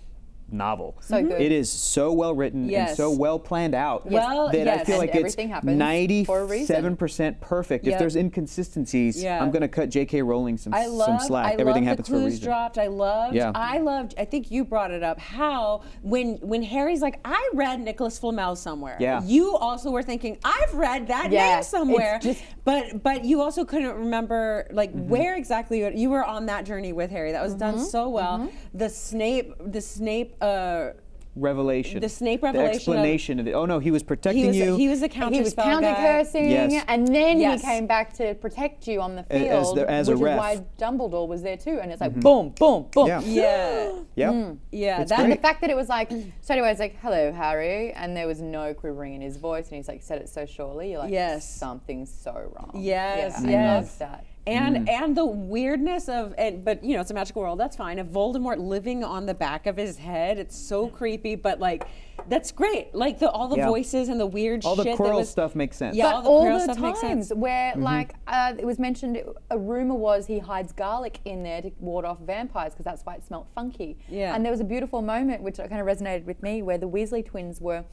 Speaker 2: novel.
Speaker 1: So good.
Speaker 2: It is so well written and
Speaker 3: Yes.
Speaker 2: so well planned out
Speaker 3: Well,
Speaker 2: that I
Speaker 3: yes.
Speaker 2: feel
Speaker 1: And
Speaker 2: like it's
Speaker 1: everything happens for a reason.
Speaker 2: 97% perfect. If
Speaker 3: Yep.
Speaker 2: there's inconsistencies,
Speaker 3: Yeah.
Speaker 2: I'm going to cut J.K. Rowling some
Speaker 3: I
Speaker 2: slack.
Speaker 3: love
Speaker 2: Everything
Speaker 3: the
Speaker 2: happens for a
Speaker 3: clues
Speaker 2: reason.
Speaker 3: dropped. I loved. I think you brought it up. How when Harry's like, I read Nicholas Flamel somewhere.
Speaker 2: Yeah.
Speaker 3: You also were thinking, I've read that
Speaker 1: Yeah,
Speaker 3: name
Speaker 1: it's
Speaker 3: somewhere.
Speaker 1: just-
Speaker 3: But you also couldn't remember like
Speaker 2: Mm-hmm.
Speaker 3: where exactly you were on that journey with Harry. That was
Speaker 1: Mm-hmm.
Speaker 3: done so well. The Snape.
Speaker 2: Revelation.
Speaker 3: The Snape
Speaker 2: The
Speaker 3: revelation of-
Speaker 2: explanation of it. Oh no, he was protecting you.
Speaker 3: He was a counter
Speaker 1: He was
Speaker 3: spell
Speaker 1: counter
Speaker 3: guy.
Speaker 1: cursing,
Speaker 2: Yes.
Speaker 1: and then
Speaker 3: Yes.
Speaker 1: he came back to protect you on the
Speaker 2: As
Speaker 1: field,
Speaker 2: as a
Speaker 1: which is
Speaker 2: ref.
Speaker 1: why Dumbledore was there too. And it's like boom, boom, boom.
Speaker 2: Yeah.
Speaker 3: Yeah.
Speaker 2: Yep.
Speaker 3: Yeah.
Speaker 2: It's
Speaker 3: that
Speaker 1: And the
Speaker 2: great.
Speaker 1: fact that it was like straight away, it's like, "Hello, Harry," and there was no quivering in his voice, and he's like said it so surely. You're like,
Speaker 3: Yes.
Speaker 1: something's so wrong.
Speaker 3: Yes,
Speaker 1: yeah, I
Speaker 3: yes.
Speaker 1: love that.
Speaker 3: And the weirdness of but it's a magical world, that's fine. Of Voldemort living on the back of his head, it's so creepy, but like that's great. Like all the
Speaker 2: Yeah.
Speaker 3: voices and the weird
Speaker 2: All the
Speaker 3: shit that
Speaker 2: Quirrell
Speaker 3: was
Speaker 2: stuff makes sense.
Speaker 3: Yeah.
Speaker 1: But
Speaker 3: all the
Speaker 1: all
Speaker 3: Quirrell
Speaker 1: the
Speaker 3: stuff makes sense.
Speaker 1: times where, like, it was mentioned, a rumor was he hides garlic in there to ward off vampires because that's why it smelled funky.
Speaker 3: Yeah.
Speaker 1: And there was a beautiful moment which kind of resonated with me where the Weasley twins were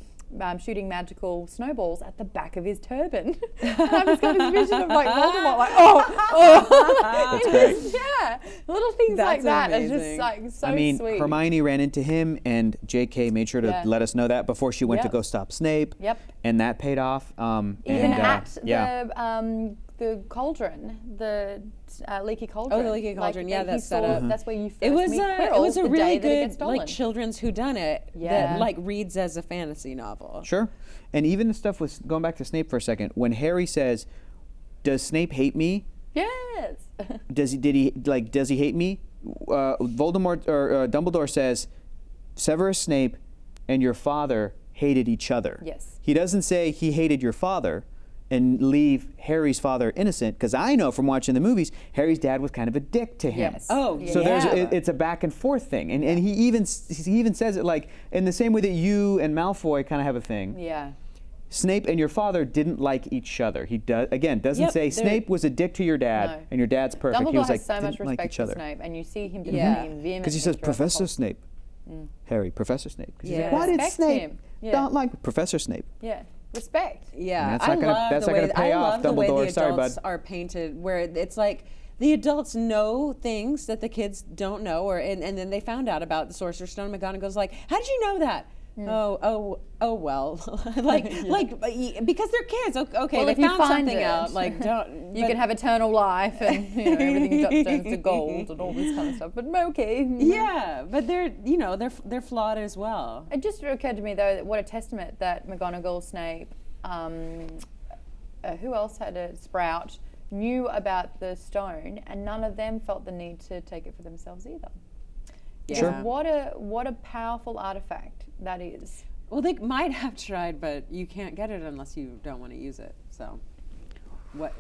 Speaker 1: shooting magical snowballs at the back of his turban. And I just got this vision of like Voldemort, like, oh.
Speaker 2: That's great.
Speaker 1: Yeah, little things like
Speaker 3: That's
Speaker 1: that are just
Speaker 3: amazing.
Speaker 1: like so
Speaker 2: I mean,
Speaker 1: sweet.
Speaker 2: Hermione ran into him, and J.K. made sure to
Speaker 1: Yeah.
Speaker 2: let us know that before she went to
Speaker 1: Yep.
Speaker 2: go stop Snape.
Speaker 1: Yep.
Speaker 2: And that paid off.
Speaker 1: Even
Speaker 2: and,
Speaker 1: at
Speaker 2: yeah.
Speaker 1: the cauldron, the leaky cauldron.
Speaker 3: Oh, the leaky cauldron. Yeah,
Speaker 1: he
Speaker 3: that's
Speaker 1: saw-
Speaker 3: set up.
Speaker 1: That's where you first
Speaker 3: It was
Speaker 1: meet
Speaker 3: it
Speaker 1: Quirrell,
Speaker 3: was a
Speaker 1: the
Speaker 3: really
Speaker 1: day that it gets
Speaker 3: good
Speaker 1: stolen.
Speaker 3: like children's whodunit
Speaker 1: Yeah.
Speaker 3: that like reads as a fantasy novel.
Speaker 2: Sure. And even the stuff with going back to Snape for a second, when Harry says, "Does Snape hate me?"
Speaker 1: Yes.
Speaker 2: Does he hate me? Voldemort or Dumbledore says, Severus Snape and your father hated each other.
Speaker 1: Yes.
Speaker 2: He doesn't say he hated your father and leave Harry's father innocent, because I know from watching the movies, Harry's dad was kind of a dick to him.
Speaker 1: Yes.
Speaker 3: Oh,
Speaker 1: Yeah.
Speaker 2: So
Speaker 3: yeah.
Speaker 2: it's a back and forth thing, and he even says it like in the same way that you and Malfoy kind of have a thing.
Speaker 1: Yeah.
Speaker 2: Snape and your father didn't like each other. He doesn't
Speaker 3: Yep,
Speaker 2: say
Speaker 3: they're-
Speaker 2: Snape was a dick to your dad
Speaker 1: No.
Speaker 2: and your dad's perfect.
Speaker 1: Dumbledore
Speaker 2: he was
Speaker 1: has
Speaker 2: like
Speaker 1: so much
Speaker 2: didn't like
Speaker 1: respect
Speaker 2: each
Speaker 1: for
Speaker 2: other.
Speaker 1: Snape, and you see him
Speaker 3: Yeah.
Speaker 1: defending vehemently.
Speaker 2: Because he says
Speaker 1: throughout the
Speaker 2: Professor
Speaker 1: whole-
Speaker 2: Snape. Harry, Professor Snape. 'Cause he's
Speaker 3: Yeah.
Speaker 2: like, why did
Speaker 1: Respect
Speaker 2: Snape
Speaker 1: him. Yeah.
Speaker 2: not like Professor Snape?
Speaker 1: Yeah. Respect.
Speaker 3: Yeah,
Speaker 2: That's
Speaker 3: I
Speaker 2: not gonna-
Speaker 3: love
Speaker 2: that's
Speaker 3: the
Speaker 2: not
Speaker 3: way
Speaker 2: gonna pay
Speaker 3: I
Speaker 2: off,
Speaker 3: love the way
Speaker 2: Dumbledore.
Speaker 3: the
Speaker 2: Sorry,
Speaker 3: adults
Speaker 2: bud.
Speaker 3: are painted, where it's like the adults know things that the kids don't know, and then they found out about the Sorcerer's Stone. McGonagall's like, "How did you know that?" Oh well, like because they're kids. Okay,
Speaker 1: Well,
Speaker 3: they
Speaker 1: if you
Speaker 3: found
Speaker 1: find
Speaker 3: something
Speaker 1: it,
Speaker 3: out. Like don't
Speaker 1: You
Speaker 3: but-
Speaker 1: can have eternal life, and everything turns to gold and all this kind of stuff. But okay.
Speaker 3: Yeah, but they're flawed as well.
Speaker 1: It just occurred to me though that what a testament that McGonagall, Snape, who else had a Sprout, knew about the stone, and none of them felt the need to take it for themselves either.
Speaker 3: Yeah.
Speaker 2: Sure.
Speaker 1: What a powerful artifact that is.
Speaker 3: Well, they might have tried, but you can't get it unless you don't want to use it. So.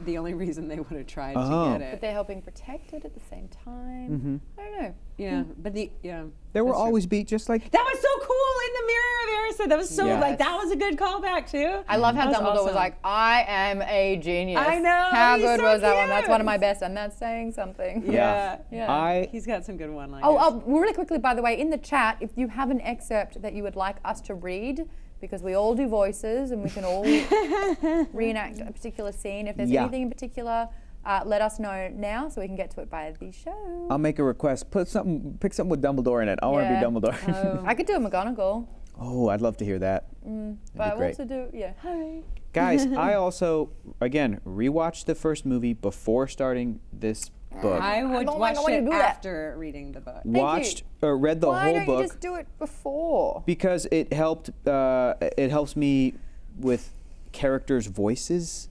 Speaker 3: the only reason they would have tried
Speaker 2: Oh.
Speaker 3: to get
Speaker 1: But
Speaker 3: it.
Speaker 1: they're helping protect it at the same time. I don't know.
Speaker 3: Yeah, but
Speaker 2: They will
Speaker 3: that's true.
Speaker 2: always be just like.
Speaker 3: That was so cool in the mirror of Erised. That was so
Speaker 2: Yeah.
Speaker 3: like that was a good callback too.
Speaker 1: I love how
Speaker 3: That
Speaker 1: Dumbledore was
Speaker 3: awesome.
Speaker 1: like, I am a genius.
Speaker 3: I know,
Speaker 1: How
Speaker 3: he's
Speaker 1: good
Speaker 3: so
Speaker 1: was that one? That's
Speaker 3: cute.
Speaker 1: one of my best, and that's saying something.
Speaker 3: Yeah.
Speaker 1: Yeah.
Speaker 3: He's got some good one-liners.
Speaker 1: Oh, really quickly, by the way, in the chat, if you have an excerpt that you would like us to read, because we all do voices and we can all reenact a particular scene. If there's
Speaker 2: Yeah.
Speaker 1: anything in particular, let us know now so we can get to it by the show.
Speaker 2: I'll make a request. Pick something with Dumbledore in it. I want to be Dumbledore.
Speaker 1: I could do a McGonagall,
Speaker 2: Oh, I'd love to hear that.
Speaker 1: but I
Speaker 2: great.
Speaker 1: also do, Harry.
Speaker 2: Guys, I also, again, rewatched the first movie before starting this book.
Speaker 3: I would
Speaker 1: don't
Speaker 3: watch
Speaker 1: like when you
Speaker 3: it
Speaker 1: do that.
Speaker 3: after reading the book.
Speaker 2: Watched or read the
Speaker 1: Why
Speaker 2: whole
Speaker 1: don't
Speaker 2: book
Speaker 1: you just do it before?
Speaker 2: because it helped. It helps me with characters' voices,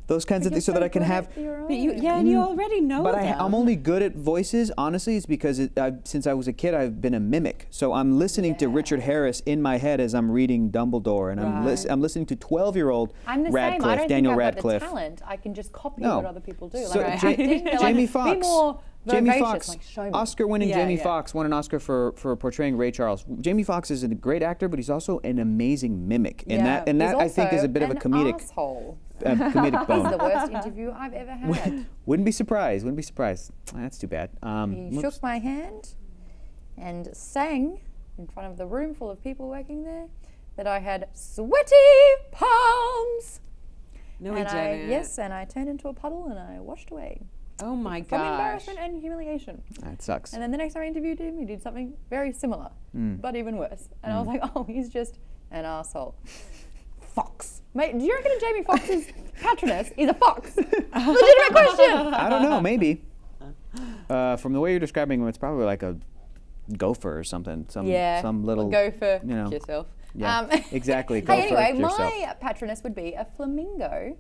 Speaker 2: those kinds of things, so that I can have.
Speaker 3: But and you already know
Speaker 2: But
Speaker 3: them.
Speaker 2: I'm only good at voices, honestly. It's because since I was a kid, I've been a mimic. So I'm listening to Richard Harris in my head as I'm reading Dumbledore, and I'm listening to 12-year-old
Speaker 1: I'm the
Speaker 2: Radcliffe,
Speaker 1: same. I don't
Speaker 2: Daniel
Speaker 1: think I've
Speaker 2: Radcliffe.
Speaker 1: got the talent. I can just copy
Speaker 2: No.
Speaker 1: what other people do.
Speaker 2: So
Speaker 1: like,
Speaker 2: Ja-
Speaker 1: I think they're
Speaker 2: Jamie
Speaker 1: like,
Speaker 2: Foxx.
Speaker 1: Be more
Speaker 2: Jamie
Speaker 1: vivacious,
Speaker 2: Foxx,
Speaker 1: like, show me.
Speaker 2: Oscar-winning
Speaker 3: Yeah,
Speaker 2: Jamie
Speaker 3: yeah.
Speaker 2: Foxx won an Oscar for portraying Ray Charles. Jamie Foxx is a great actor, but he's also an amazing mimic, and that
Speaker 1: He's
Speaker 2: I think is a
Speaker 1: also
Speaker 2: bit of a
Speaker 1: an
Speaker 2: comedic
Speaker 1: asshole.
Speaker 2: comedic
Speaker 1: He's
Speaker 2: bone.
Speaker 1: the worst interview I've ever had.
Speaker 2: Wouldn't be surprised. That's too bad.
Speaker 1: He
Speaker 2: Whoops.
Speaker 1: shook my hand and sang in front of the room full of people working there that I had sweaty palms.
Speaker 3: No,
Speaker 1: and
Speaker 3: he didn't.
Speaker 1: and I turned into a puddle and I washed away
Speaker 3: Oh my
Speaker 1: from
Speaker 3: gosh.
Speaker 1: embarrassment and humiliation.
Speaker 2: That sucks.
Speaker 1: And then the next time I interviewed him, he did something very similar, but even worse. And I was like, oh, he's just an asshole. Fox. Mate, do you reckon Jamie Foxx's Patronus is a fox? Legitimate question.
Speaker 2: I don't know. Maybe. From the way you're describing him, it's probably like a gopher or something. Some little.
Speaker 1: Go for
Speaker 2: you know.
Speaker 1: yourself.
Speaker 2: Yeah, exactly. Go
Speaker 1: Hey,
Speaker 2: for
Speaker 1: anyway,
Speaker 2: yourself.
Speaker 1: my Patronus would be a flamingo,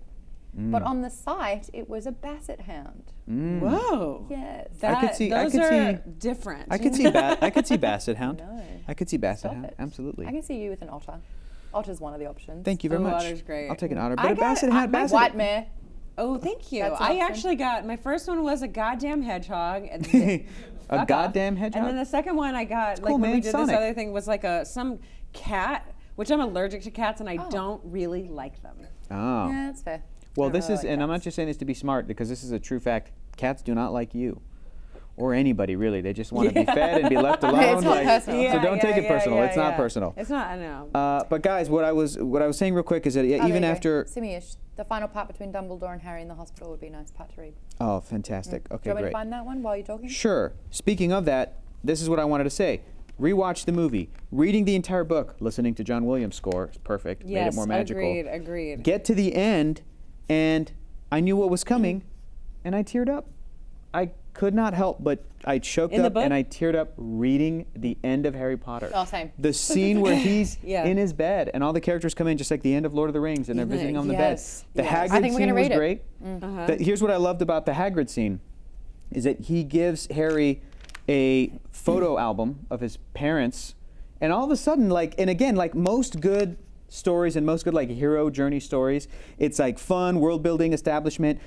Speaker 1: but on the site it was a basset hound.
Speaker 3: Whoa.
Speaker 1: Yes.
Speaker 2: I could see- I
Speaker 3: Those
Speaker 2: could
Speaker 3: are
Speaker 2: see-
Speaker 3: different.
Speaker 2: I could see I could see basset hound.
Speaker 1: No.
Speaker 2: I could see basset
Speaker 1: Stop
Speaker 2: hound.
Speaker 1: it.
Speaker 2: Absolutely.
Speaker 1: I can see you with an otter. Otter's one of the options.
Speaker 2: Thank you very
Speaker 3: Oh,
Speaker 2: much.
Speaker 3: otter's great.
Speaker 2: I'll take an otter,
Speaker 3: I
Speaker 2: but a
Speaker 3: got-
Speaker 2: basset hound.
Speaker 3: my
Speaker 2: Basset.
Speaker 1: White mare.
Speaker 3: Oh, thank you.
Speaker 1: That's an
Speaker 3: I
Speaker 1: option.
Speaker 3: actually got my first one was a goddamn hedgehog. And then-
Speaker 2: A
Speaker 3: fuck off.
Speaker 2: goddamn hedgehog?
Speaker 3: And then the second one I got, like
Speaker 2: cool,
Speaker 3: when we
Speaker 2: man.
Speaker 3: did
Speaker 2: Sonic.
Speaker 3: this other thing, was like some cat, which I'm allergic to cats and I don't really like them.
Speaker 2: Oh.
Speaker 1: Yeah, that's fair.
Speaker 2: Well,
Speaker 3: I
Speaker 2: this
Speaker 3: really
Speaker 2: is,
Speaker 3: like
Speaker 2: and I'm not
Speaker 3: cats.
Speaker 2: just saying this to be smart, because this is a true fact. Cats do not like you, or anybody really. They just want to be fed and be left alone.
Speaker 1: It's not personal.
Speaker 2: So don't take it personal. It's not personal.
Speaker 3: It's not, I know.
Speaker 2: But guys, what I was saying real quick is that
Speaker 1: Oh,
Speaker 2: even
Speaker 1: there you go.
Speaker 2: after.
Speaker 1: Simiish, the final part between Dumbledore and Harry in the hospital would be a nice part to read.
Speaker 2: Oh, fantastic.
Speaker 1: Do
Speaker 2: Okay,
Speaker 1: you want me
Speaker 2: great.
Speaker 1: to find that one while you're talking?
Speaker 2: Sure. Speaking of that, this is what I wanted to say. Rewatch the movie, reading the entire book, listening to John Williams' score is perfect. Made it more magical.
Speaker 3: Agreed.
Speaker 2: Get to the end, and I knew what was coming, and I teared up. I could not help but I choked
Speaker 3: In the
Speaker 2: up
Speaker 3: book?
Speaker 2: and I teared up reading the end of Harry Potter.
Speaker 1: Oh, same.
Speaker 2: The scene where he's
Speaker 3: Yeah.
Speaker 2: in his bed and all the characters come in, just like the end of Lord of the Rings, and they're visiting on the
Speaker 3: Yes,
Speaker 2: bed. The
Speaker 3: yes.
Speaker 2: Hagrid
Speaker 1: I think we're
Speaker 2: scene
Speaker 1: gonna
Speaker 2: was
Speaker 1: read it.
Speaker 2: great. Here's what I loved about the Hagrid scene, is that he gives Harry a photo album of his parents, and all of a sudden, like, and again, like most good stories and most good like hero journey stories, it's like fun, world building, establishment,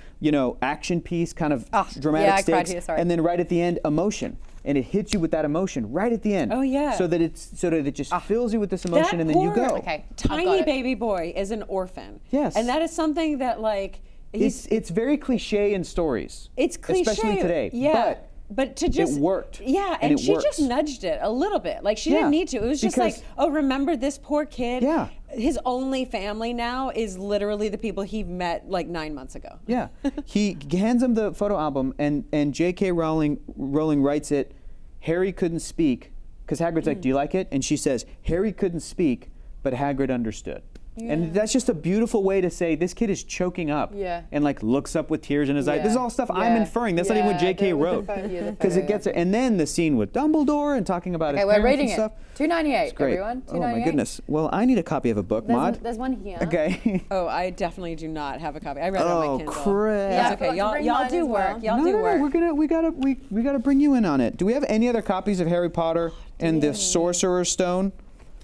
Speaker 2: action piece, kind of dramatic
Speaker 1: yeah, I cried
Speaker 2: stakes,
Speaker 1: here, sorry.
Speaker 2: and then right at the end, emotion. And it hits you with that emotion right at the end.
Speaker 3: Oh, yeah.
Speaker 2: So that it just fills you with this emotion, and then you go.
Speaker 1: Okay, I've got
Speaker 3: Tiny
Speaker 1: it.
Speaker 3: baby boy is an orphan.
Speaker 2: Yes.
Speaker 3: And that is something that like
Speaker 2: It's very cliche in stories.
Speaker 3: It's cliche,
Speaker 2: especially today.
Speaker 3: Yeah, but to just
Speaker 2: worked,
Speaker 3: Yeah,
Speaker 2: and
Speaker 3: and
Speaker 2: it
Speaker 3: she
Speaker 2: works.
Speaker 3: just nudged it a little bit. Like she
Speaker 2: Yeah,
Speaker 3: didn't need to. It was just like,
Speaker 2: because-
Speaker 3: oh, remember this poor kid?
Speaker 2: Yeah.
Speaker 3: His only family now is literally the people he met like 9 months ago.
Speaker 2: Yeah, he hands him the photo album, and J.K. Rowling writes it. Harry couldn't speak because Hagrid's like, "Do you like it?" And she says, "Harry couldn't speak, but Hagrid understood." And that's just a beautiful way to say this kid is choking up
Speaker 1: Yeah.
Speaker 2: and like looks up with tears in his eyes. This is all stuff I'm
Speaker 1: Yeah.
Speaker 2: inferring. That's not even what
Speaker 1: Yeah,
Speaker 2: J.K.
Speaker 1: with the
Speaker 2: wrote.
Speaker 1: photo, yeah, the
Speaker 2: Because
Speaker 1: photo,
Speaker 2: it gets it. And then the scene with Dumbledore and talking about
Speaker 1: Okay,
Speaker 2: his
Speaker 1: we're
Speaker 2: parents
Speaker 1: reading
Speaker 2: and
Speaker 1: it.
Speaker 2: stuff.
Speaker 1: 298,
Speaker 2: Great.
Speaker 1: everyone.
Speaker 2: Oh
Speaker 1: 298.
Speaker 2: my goodness. Well, I need a copy of a book, Maude.
Speaker 1: There's one here.
Speaker 2: Okay.
Speaker 3: Oh, I definitely do not have a copy. I read it on
Speaker 2: Oh
Speaker 3: my Kindle.
Speaker 2: crap.
Speaker 1: Yeah, I
Speaker 3: That's
Speaker 1: forgot
Speaker 3: okay.
Speaker 1: to
Speaker 3: Y'all,
Speaker 1: bring
Speaker 3: y'all
Speaker 1: mine
Speaker 3: do
Speaker 1: as well.
Speaker 3: work. Y'all
Speaker 2: no,
Speaker 3: do
Speaker 2: no,
Speaker 3: work.
Speaker 2: we gotta bring you in on it. Do we have any other copies of Harry Potter and the Sorcerer's Stone?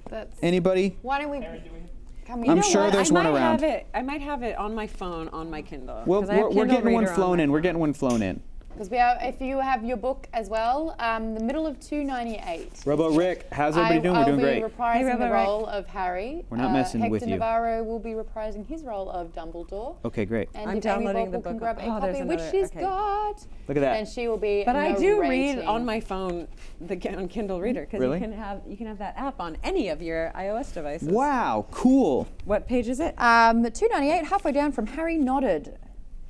Speaker 1: That's,
Speaker 2: Anybody?
Speaker 1: why don't we?
Speaker 4: Harry, do we?
Speaker 1: Can we?
Speaker 2: I'm
Speaker 3: You know
Speaker 2: sure
Speaker 3: what?
Speaker 2: there's one around.
Speaker 3: I might have it on my phone on my Kindle.
Speaker 2: Well,
Speaker 3: 'cause I have
Speaker 2: we're
Speaker 3: Kindle
Speaker 2: getting one
Speaker 3: Reader on
Speaker 2: flown
Speaker 3: my
Speaker 2: in. We're
Speaker 3: phone.
Speaker 2: getting one flown in.
Speaker 1: Because if you have your book as well, the middle of 298.
Speaker 2: Robo Rick, how's everybody doing? We're
Speaker 1: I'll
Speaker 2: doing
Speaker 1: be
Speaker 2: great.
Speaker 1: reprising
Speaker 3: Hey,
Speaker 1: the
Speaker 3: Robo Rick.
Speaker 1: role of Harry.
Speaker 2: We're not messing
Speaker 1: Hector
Speaker 2: with you.
Speaker 1: Navarro will be reprising his role of Dumbledore.
Speaker 2: Okay, great.
Speaker 1: And
Speaker 3: I'm
Speaker 1: if Amy
Speaker 3: downloading the
Speaker 1: Bockel can
Speaker 3: book.
Speaker 1: grab a
Speaker 3: Oh, there's
Speaker 1: copy, which
Speaker 3: another-
Speaker 1: she's
Speaker 3: okay.
Speaker 1: got,
Speaker 2: Look at that.
Speaker 1: then she will be.
Speaker 3: But I do read
Speaker 1: narrating.
Speaker 3: on my phone on Kindle Reader because
Speaker 2: Really?
Speaker 3: you can have that app on any of your iOS devices.
Speaker 2: Wow, cool.
Speaker 3: What page is it?
Speaker 1: 298, halfway down from Harry Nodded.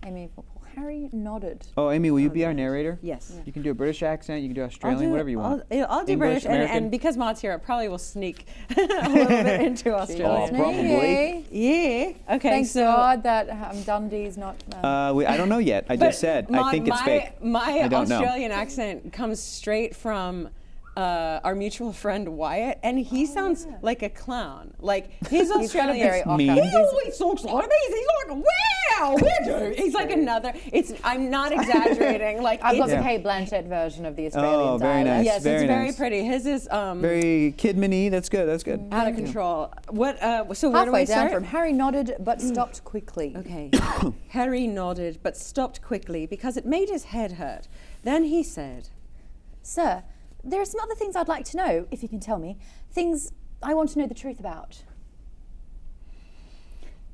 Speaker 1: Amy Bockel. Harry Nodded.
Speaker 2: Oh, Amy, will you be our narrator?
Speaker 3: Yes.
Speaker 2: You can do a British accent, you can do Australian, whatever you want.
Speaker 3: I'll do
Speaker 2: English,
Speaker 3: British, and
Speaker 2: American?
Speaker 3: because Maude's here, it probably will sneak a little bit into
Speaker 2: Oh,
Speaker 3: Australian.
Speaker 2: probably.
Speaker 3: Yeah. Okay.
Speaker 1: Thanks
Speaker 3: so
Speaker 1: God that Dundee's not.
Speaker 2: I don't know yet. I
Speaker 3: but
Speaker 2: just said. I
Speaker 3: Maude,
Speaker 2: think it's fake.
Speaker 3: My
Speaker 2: I don't know.
Speaker 3: Australian accent comes straight from our mutual friend Wyatt, and he sounds like a clown. Like his
Speaker 1: got a
Speaker 3: Australian.
Speaker 1: very off
Speaker 2: Mean.
Speaker 3: He always talks like this. He's like, wow, weirdo. He's like another. I'm not exaggerating. Like
Speaker 1: I've got
Speaker 3: it's,
Speaker 1: the Kate Blanchett version of the Australian
Speaker 2: Oh, very
Speaker 1: dialect.
Speaker 2: nice.
Speaker 3: yes,
Speaker 2: very
Speaker 3: it's very
Speaker 2: nice.
Speaker 3: pretty. His is
Speaker 2: Very Kidman-y. That's good. That's good.
Speaker 3: out of control. What? So where do
Speaker 1: Halfway
Speaker 3: we
Speaker 1: down
Speaker 3: start?
Speaker 1: from Harry Nodded but stopped quickly.
Speaker 3: Okay. Harry nodded, but stopped quickly because it made his head hurt. Then he said,
Speaker 5: Sir, there are some other things I'd like to know, if you can tell me. Things I want to know the truth about.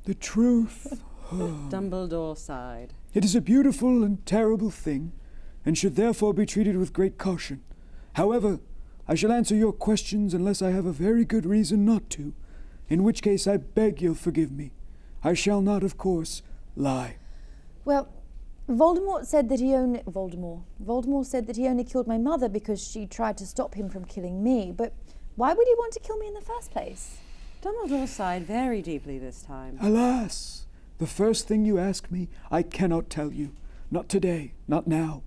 Speaker 6: The truth.
Speaker 3: Dumbledore sighed.
Speaker 6: It is a beautiful and terrible thing, and should therefore be treated with great caution. However, I shall answer your questions unless I have a very good reason not to, in which case I beg you'll forgive me. I shall not, of course, lie.
Speaker 5: Well, Voldemort said that he only... Voldemort said that he only killed my mother because she tried to stop him from killing me. But why would he want to kill me in the first place?
Speaker 3: Dumbledore sighed very deeply this time.
Speaker 6: Alas, the first thing you ask me, I cannot tell you. Not today, not now.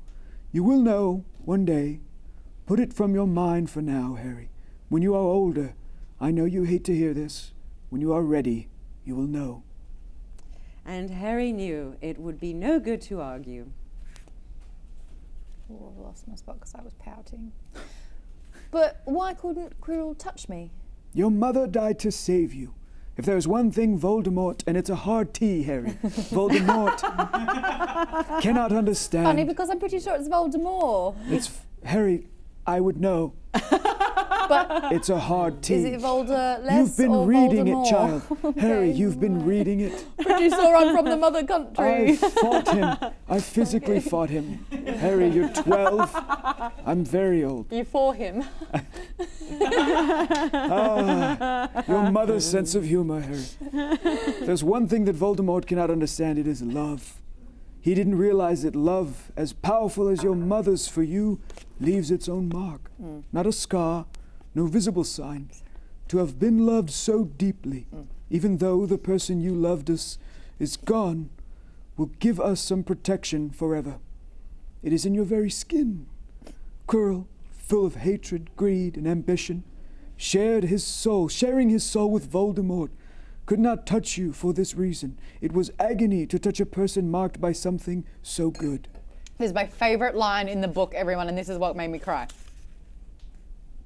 Speaker 6: You will know one day. Put it from your mind for now, Harry. When you are older, I know you hate to hear this. When you are ready, you will know.
Speaker 3: And Harry knew it would be no good to argue.
Speaker 1: Oh, I've lost my spot because I was pouting.
Speaker 5: But why couldn't Quirrell touch me?
Speaker 6: Your mother died to save you. If there's one thing Voldemort, and it's a hard T, Harry, Voldemort cannot understand.
Speaker 1: Funny because I'm pretty sure it's Voldemort.
Speaker 6: Harry, I would know.
Speaker 1: But
Speaker 6: It's a hard T.
Speaker 1: is it Volder less
Speaker 6: You've been
Speaker 1: or
Speaker 6: reading
Speaker 1: Voldemort?
Speaker 6: it, child. Harry, you've been reading it.
Speaker 1: Pretty sure I'm from the mother
Speaker 6: I
Speaker 1: country.
Speaker 6: fought him. I physically fought him. Harry, you're 12. I'm very old.
Speaker 1: You for him.
Speaker 6: Your mother's sense of humor, Harry. There's one thing that Voldemort cannot understand, it is love. He didn't realize that love, as powerful as your mother's for you, leaves its own mark. Not a scar, no visible sign. To have been loved so deeply, even though the person you loved us is gone, will give us some protection forever. It is in your very skin. Quirrell, full of hatred, greed, and ambition, sharing his soul with Voldemort, could not touch you for this reason. It was agony to touch a person marked by something so good.
Speaker 1: This is my favorite line in the book, everyone, and this is what made me cry.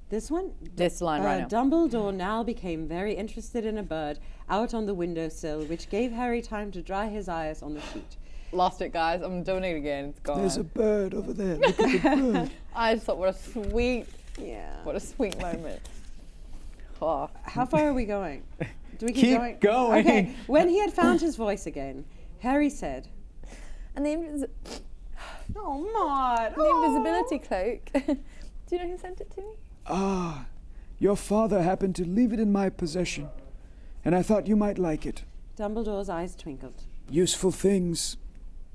Speaker 3: This one?
Speaker 1: This line right now.
Speaker 3: Dumbledore now became very interested in a bird out on the windowsill, which gave Harry time to dry his eyes on the sheet.
Speaker 1: Lost it, guys. I'm doing it again. It's gone.
Speaker 6: There's a bird over there. Look at the bird.
Speaker 1: I just thought, what a sweet
Speaker 3: Yeah.
Speaker 1: moment. Oh.
Speaker 3: How far are we going? Do we keep
Speaker 2: Keep going.
Speaker 3: Okay. When he had found his voice again, Harry said,
Speaker 1: And the
Speaker 3: "Oh, Maude,
Speaker 1: invisibility cloak. Do you know who sent it to me?
Speaker 6: Ah, your father happened to leave it in my possession, and I thought you might like it.
Speaker 3: Dumbledore's eyes twinkled.
Speaker 6: Useful things.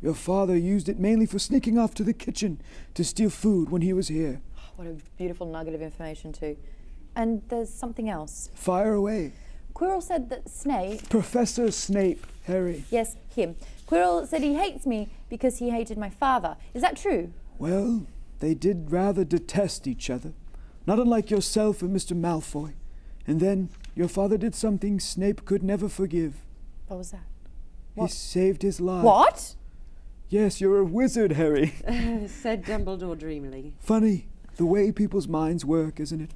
Speaker 6: Your father used it mainly for sneaking off to the kitchen to steal food when he was here.
Speaker 1: What a beautiful nugget of information too.
Speaker 5: And there's something else.
Speaker 6: Fire away.
Speaker 5: Quirrell said that Snape...
Speaker 6: Professor Snape, Harry.
Speaker 5: Yes, him. Quirrell said he hates me because he hated my father. Is that true?
Speaker 6: Well, they did rather detest each other. Not unlike yourself and Mr. Malfoy. And then your father did something Snape could never forgive.
Speaker 5: What was that?
Speaker 6: He saved his life.
Speaker 5: What?
Speaker 6: Yes, you're a wizard, Harry.
Speaker 3: Said Dumbledore dreamily.
Speaker 6: Funny, the way people's minds work, isn't it?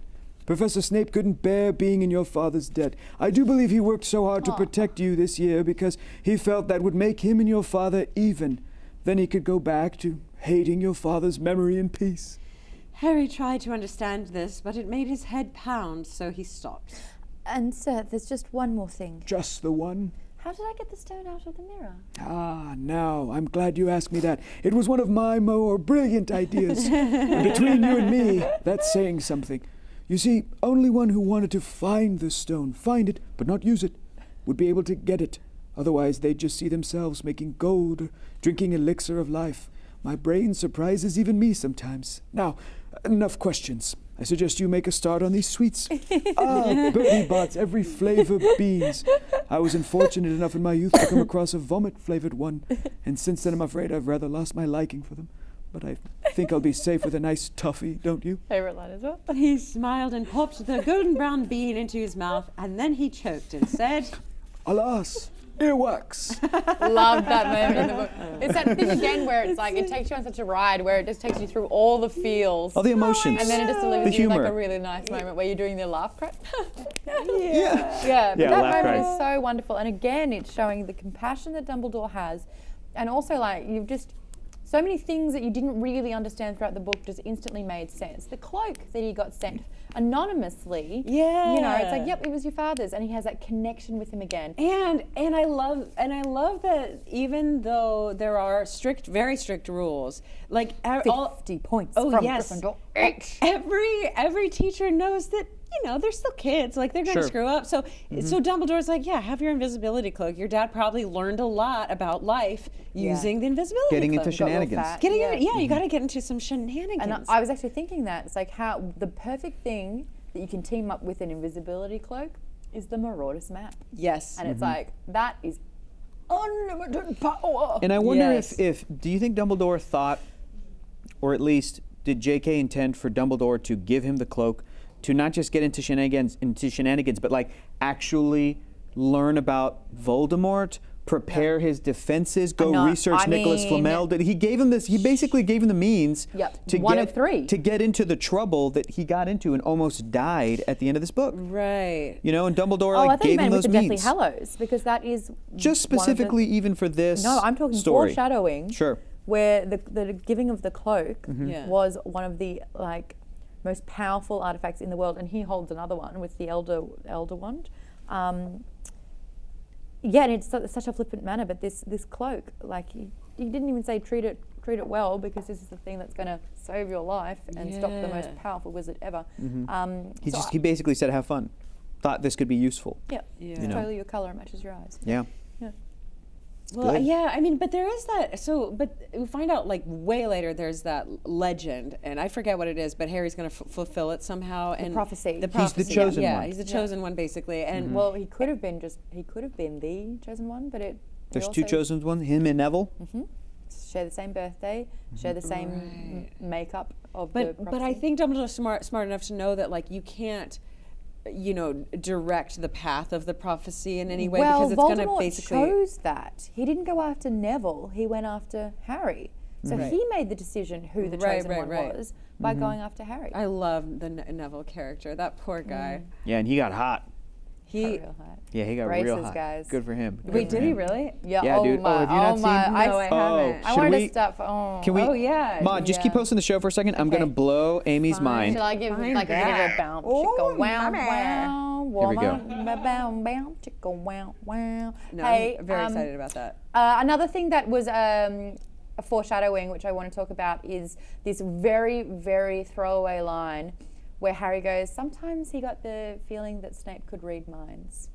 Speaker 6: Professor Snape couldn't bear being in your father's debt. I do believe he worked so hard to protect you this year because he felt that would make him and your father even. Then he could go back to hating your father's memory in peace.
Speaker 3: Harry tried to understand this, but it made his head pound, so he stopped.
Speaker 5: And sir, there's just one more thing.
Speaker 6: Just the one.
Speaker 5: How did I get the stone out of the mirror?
Speaker 6: Ah, now, I'm glad you asked me that. It was one of my more brilliant ideas. And between you and me, that's saying something. You see, only one who wanted to find the stone, find it, but not use it, would be able to get it. Otherwise, they'd just see themselves making gold or drinking elixir of life. My brain surprises even me sometimes. Now, enough questions. I suggest you make a start on these sweets. Bertie Bott's every flavor beans. I was unfortunate enough in my youth to come across a vomit-flavored one, and since then I'm afraid I've rather lost my liking for them. But I think I'll be safe with a nice toffee, don't you?
Speaker 1: Favorite line as well.
Speaker 3: He smiled and popped the golden brown bean into his mouth, and then he choked and said,
Speaker 6: Alas, earwax.
Speaker 1: Love that moment in the book. It's that thing again where it's like it takes you on such a ride where it just takes you through all the feels.
Speaker 2: All the emotions.
Speaker 1: And then it just delivers
Speaker 2: The
Speaker 1: you like
Speaker 2: humor.
Speaker 1: a really nice moment where you're doing the laugh cry.
Speaker 2: Yeah.
Speaker 1: Yeah, but
Speaker 2: Yeah,
Speaker 1: that
Speaker 2: laugh
Speaker 1: moment
Speaker 2: cry.
Speaker 1: is so wonderful. And again, it's showing the compassion that Dumbledore has. And also, like, you've just, so many things that you didn't really understand throughout the book just instantly made sense. The cloak that he got sent anonymously.
Speaker 3: Yeah.
Speaker 1: You know, it's like, yep, it was your father's. And he has that connection with him again.
Speaker 3: And I love that even though there are very strict rules, like
Speaker 5: 50 points
Speaker 3: Oh,
Speaker 5: from
Speaker 3: yes.
Speaker 5: Gryffindor.
Speaker 3: Every teacher knows that, you know, they're still kids, like they're going to
Speaker 2: Sure.
Speaker 3: screw up. So so Dumbledore's like, yeah, have your invisibility cloak. Your dad probably learned a lot about life using the invisibility
Speaker 2: Getting
Speaker 3: cloak.
Speaker 2: into shenanigans.
Speaker 1: fat.
Speaker 3: Getting
Speaker 1: Yeah.
Speaker 3: it, yeah, you got to get into some shenanigans.
Speaker 1: And I was actually thinking that. It's like how the perfect thing that you can team up with an invisibility cloak is the Maraudus Map.
Speaker 3: yes.
Speaker 1: And it's like, that is unlimited power.
Speaker 2: And I wonder
Speaker 3: Yes.
Speaker 2: if do you think Dumbledore thought, or at least did J.K. intend for Dumbledore to give him the cloak to not just get into shenanigans, but like actually learn about Voldemort, prepare his defenses, go
Speaker 1: No,
Speaker 2: research
Speaker 1: I
Speaker 2: Nicholas
Speaker 1: mean-
Speaker 2: Flamel? He gave him this. He basically gave him the means
Speaker 1: Yep,
Speaker 2: to
Speaker 1: one
Speaker 2: get
Speaker 1: of three.
Speaker 2: to get into the trouble that he got into and almost died at the end of this book.
Speaker 3: Right.
Speaker 2: You know, and Dumbledore
Speaker 1: Oh, I
Speaker 2: like
Speaker 1: thought you
Speaker 2: gave him
Speaker 1: meant with
Speaker 2: those
Speaker 1: the Deathly
Speaker 2: means.
Speaker 1: Hallows, because that is
Speaker 2: Just
Speaker 1: one of the-
Speaker 2: specifically, even for this.
Speaker 1: No, I'm talking
Speaker 2: story.
Speaker 1: foreshadowing.
Speaker 2: Sure.
Speaker 1: Where the giving of the cloak
Speaker 3: Yeah.
Speaker 1: was one of the like most powerful artifacts in the world, and he holds another one with the elder wand. Yeah, and it's such a flippant manner, but this cloak, like he didn't even say treat it well, because this is the thing that's going to save your life and stop the most
Speaker 3: Yeah.
Speaker 1: powerful wizard ever.
Speaker 2: He basically said have fun. Thought this could be useful.
Speaker 1: Yeah,
Speaker 3: Yeah.
Speaker 1: it's
Speaker 3: You
Speaker 2: know.
Speaker 1: totally your color, it matches your eyes.
Speaker 2: Yeah.
Speaker 3: Well,
Speaker 2: good.
Speaker 3: yeah, I mean, but there is that. So, but we find out like way later. There's that legend, and I forget what it is. But Harry's going to fulfill it somehow. And
Speaker 1: prophecy.
Speaker 3: The
Speaker 1: He's
Speaker 2: the
Speaker 3: prophecy.
Speaker 2: chosen
Speaker 3: yeah,
Speaker 2: one.
Speaker 3: he's the chosen one, basically. And
Speaker 1: Well, he could have been the chosen one, but it.
Speaker 2: There's
Speaker 1: they
Speaker 2: two
Speaker 1: also
Speaker 2: chosen ones, him and Neville.
Speaker 1: share the same birthday, share the same makeup of the
Speaker 3: but I think Dumbledore's smart enough to know that like you can't, you know, direct the path of the prophecy in any way
Speaker 1: well,
Speaker 3: because it's going to
Speaker 1: Voldemort
Speaker 3: basically.
Speaker 1: chose that. He didn't go after Neville, he went after Harry. So
Speaker 3: Right.
Speaker 1: he made the decision who the
Speaker 3: Right,
Speaker 1: chosen
Speaker 3: right,
Speaker 1: one
Speaker 3: right.
Speaker 1: was by going after Harry.
Speaker 3: I love the Neville character. That poor guy.
Speaker 2: Yeah, and he got hot.
Speaker 3: He.
Speaker 1: Real hot.
Speaker 2: Yeah, he got real
Speaker 1: Braces,
Speaker 2: hot.
Speaker 1: guys.
Speaker 2: Good for him. Good
Speaker 3: Wait,
Speaker 2: for
Speaker 3: did he
Speaker 2: him.
Speaker 3: really?
Speaker 1: Yeah,
Speaker 2: Yeah,
Speaker 1: oh
Speaker 2: dude.
Speaker 1: my,
Speaker 2: Oh, have you not
Speaker 1: oh my.
Speaker 2: seen?
Speaker 3: No, I haven't.
Speaker 1: I
Speaker 2: Should
Speaker 1: wanted
Speaker 2: we-
Speaker 1: to stop. Oh.
Speaker 2: Can we?
Speaker 3: Oh yeah.
Speaker 2: Ma, just keep
Speaker 1: Yeah.
Speaker 2: posting the show for a second. I'm
Speaker 3: Okay.
Speaker 2: gonna blow Amy's mind.
Speaker 1: Shall I give
Speaker 3: Fine,
Speaker 1: like a bit of a
Speaker 3: yeah.
Speaker 1: bounce?
Speaker 3: Oh,
Speaker 1: Chicka wow
Speaker 3: mommy.
Speaker 1: wow.
Speaker 2: Here we go.
Speaker 1: Woman, bow bow. Chicka wow wow.
Speaker 3: No,
Speaker 1: Hey,
Speaker 3: I'm very excited about that.
Speaker 1: Another thing that was a foreshadowing, which I want to talk about, is this very, very throwaway line where Harry goes, sometimes he got the feeling that Snape could read minds.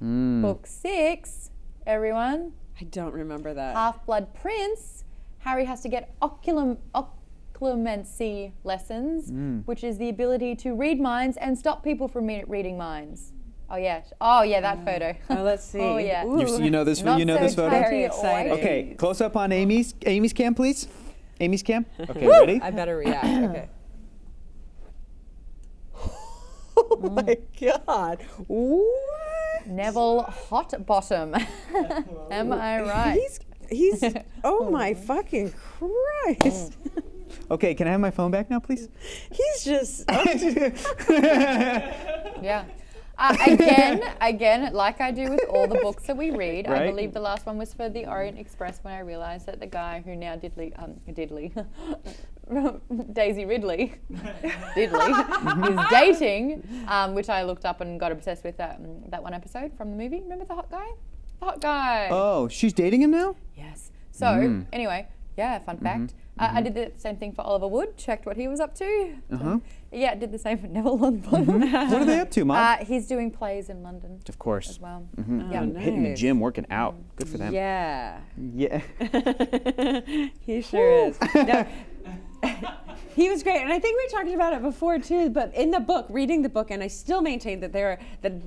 Speaker 1: Book 6, everyone,
Speaker 3: I don't remember that.
Speaker 1: Half-Blood Prince, Harry has to get occlumency lessons, which is the ability to read minds and stop people from reading minds. Oh yeah, that photo.
Speaker 3: Oh, let's see.
Speaker 1: Oh yeah.
Speaker 2: You know this.
Speaker 1: Not
Speaker 2: You know
Speaker 1: so
Speaker 2: this photo.
Speaker 3: Very
Speaker 1: tidy
Speaker 3: exciting.
Speaker 1: or-
Speaker 2: Okay, close up on Amy's cam, please. Amy's cam. Okay, ready?
Speaker 3: I better react. Okay.
Speaker 7: Oh my God. What?
Speaker 1: Neville Hotbottom. Am I right?
Speaker 7: He's oh my fucking Christ.
Speaker 2: Okay, can I have my phone back now, please?
Speaker 7: He's just.
Speaker 1: Yeah. Again, like I do with all the books that we read,
Speaker 2: Right.
Speaker 1: I believe the last one was for the Orient Express when I realized that the guy who now Diddley, Daisy Ridley, is dating, which I looked up and got obsessed with that one episode from the movie. Remember the hot guy? The hot guy.
Speaker 2: Oh, she's dating him now?
Speaker 1: Yes. So, anyway, yeah, fun fact. I did the same thing for Oliver Wood, checked what he was up to. Yeah, did the same for Neville Longbottom.
Speaker 2: What are they up to, Mom?
Speaker 1: He's doing plays in London
Speaker 2: Of course.
Speaker 1: as well.
Speaker 2: Yeah, hitting the gym, working out. Good for them.
Speaker 3: Yeah.
Speaker 2: Yeah.
Speaker 3: He sure is. No, he was great, and I think we talked about it before too. But in the book, reading the book, and I still maintain that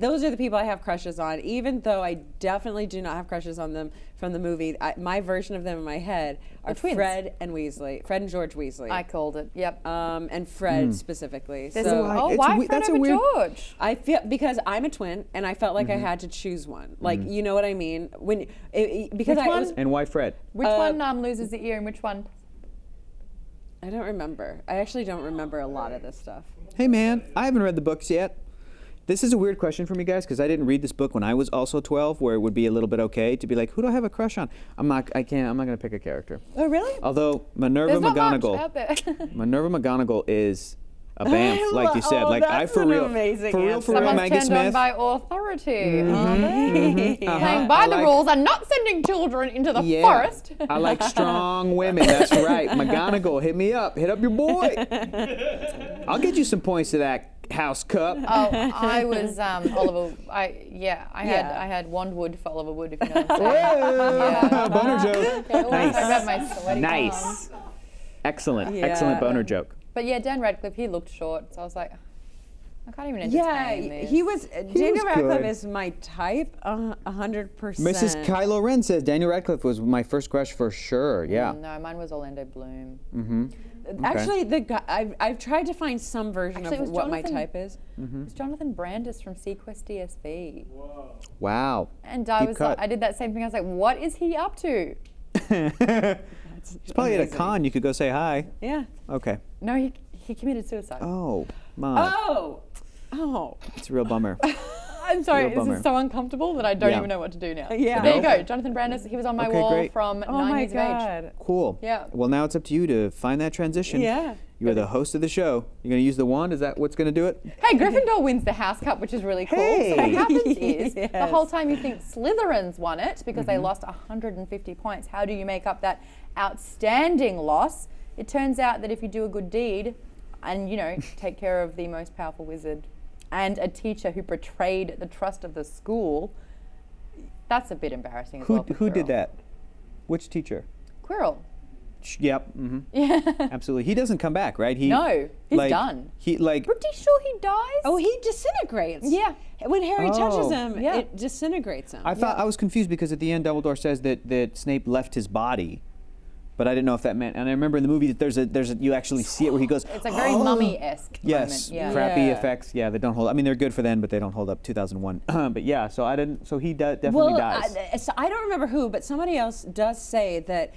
Speaker 3: those are the people I have crushes on, even though I definitely do not have crushes on them from the movie. My version of them in my head are
Speaker 1: twins.
Speaker 3: Fred and George Weasley.
Speaker 1: I called it. Yep.
Speaker 3: And Fred specifically.
Speaker 1: There's
Speaker 3: So
Speaker 1: why Fred
Speaker 2: that's a
Speaker 1: over
Speaker 2: weird-
Speaker 1: George?
Speaker 3: I feel because I'm a twin, and I felt like I had to choose one. Like you know what I mean? When because
Speaker 1: Which
Speaker 3: I
Speaker 1: one?
Speaker 3: was,
Speaker 2: And why Fred?
Speaker 1: Which one loses the ear and which one?
Speaker 3: I don't remember. I actually don't remember a lot of this stuff.
Speaker 2: Hey, man, I haven't read the books yet. This is a weird question for me, guys, because I didn't read this book when I was also 12, where it would be a little bit okay to be like, who do I have a crush on? I'm not going to pick a character.
Speaker 3: Oh really?
Speaker 2: Although Minerva
Speaker 1: There's not much
Speaker 2: McGonagall,
Speaker 1: out there.
Speaker 2: Minerva McGonagall is a BAMF, like you said. Like
Speaker 3: that's an amazing answer.
Speaker 2: for real,
Speaker 1: Someone's
Speaker 2: Maggie
Speaker 1: turned on
Speaker 2: Smith.
Speaker 1: by authority. Are they? Playing by
Speaker 2: I
Speaker 1: the
Speaker 2: like-
Speaker 1: rules and not sending children into the forest.
Speaker 2: I like strong women. That's right. McGonagall, hit me up. Hit up your boy. I'll get you some points to that house cup.
Speaker 1: Oh, I was Oliver. I had Wandwood for Oliver Wood, if you know what I'm saying.
Speaker 2: Boner joke.
Speaker 1: Okay, always talk about my sweaty
Speaker 2: Nice.
Speaker 1: palms.
Speaker 2: Excellent.
Speaker 3: Yeah.
Speaker 2: Excellent boner joke.
Speaker 1: But yeah, Dan Radcliffe, he looked short, so I was like, I can't even
Speaker 3: Yeah,
Speaker 1: entertain this.
Speaker 3: he was. Daniel
Speaker 2: was
Speaker 3: Radcliffe
Speaker 2: good.
Speaker 3: is my type, 100%.
Speaker 2: Mrs. Kylo Ren says Daniel Radcliffe was my first crush for sure. Yeah.
Speaker 1: No, mine was Orlando Bloom.
Speaker 3: Actually, the guy I've tried to find some version
Speaker 1: Actually, it was
Speaker 3: of what my
Speaker 1: Jonathan-
Speaker 3: type is.
Speaker 1: It was Jonathan Brandis from Sequest DSV.
Speaker 2: Wow.
Speaker 1: And I
Speaker 2: Deep
Speaker 1: was
Speaker 2: cut.
Speaker 1: like, I did that same thing. I was like, what is he up to?
Speaker 2: He's probably at a con. You could go say hi.
Speaker 3: Yeah.
Speaker 2: Okay.
Speaker 1: No, he committed suicide.
Speaker 2: Oh, Maude.
Speaker 3: Oh.
Speaker 2: It's a real bummer.
Speaker 1: I'm sorry,
Speaker 2: Real
Speaker 1: this
Speaker 2: bummer.
Speaker 1: is so uncomfortable that I don't
Speaker 2: Yeah.
Speaker 1: even know what to do now.
Speaker 3: Yeah.
Speaker 1: But there you
Speaker 2: No.
Speaker 1: go, Jonathan Brandis. He was on my
Speaker 2: Okay,
Speaker 1: wall
Speaker 2: great.
Speaker 1: from
Speaker 3: Oh
Speaker 1: 9
Speaker 3: my
Speaker 1: years of age.
Speaker 3: God.
Speaker 2: Cool.
Speaker 1: Yeah.
Speaker 2: Well, now it's up to you to find that transition.
Speaker 3: Yeah.
Speaker 2: You are the host of the show. You're going to use the wand? Is that what's going to do it?
Speaker 1: Hey, Gryffindor wins the House Cup, which is really cool. So what
Speaker 2: Hey.
Speaker 1: happens is, the
Speaker 3: Yes.
Speaker 1: whole time you think Slytherins won it because they lost 150 points. How do you make up that outstanding loss? It turns out that if you do a good deed and, take care of the most powerful wizard and a teacher who betrayed the trust of the school, that's a bit embarrassing as well for
Speaker 2: Who did
Speaker 1: Quirrell.
Speaker 2: that? Which teacher?
Speaker 1: Quirrell.
Speaker 2: Yep. Yeah. Absolutely. He doesn't come back, right?
Speaker 1: No, he's done. Pretty sure he dies.
Speaker 3: Oh, he disintegrates.
Speaker 1: Yeah.
Speaker 3: When Harry touches
Speaker 2: Oh.
Speaker 3: him,
Speaker 1: Yeah.
Speaker 3: it disintegrates him.
Speaker 2: I thought I was confused because at the end Dumbledore says that Snape left his body, but I didn't know if that meant. And I remember in the movie that there's a you actually see it where he goes.
Speaker 1: It's like very mummy-esque
Speaker 2: Yes,
Speaker 1: moment. Yeah.
Speaker 2: crappy
Speaker 3: Yeah.
Speaker 2: effects. Yeah, they don't hold. I mean, they're good for then, but they don't hold up 2001. But yeah, so I didn't. So he definitely dies.
Speaker 3: So I don't remember who, but somebody else does say that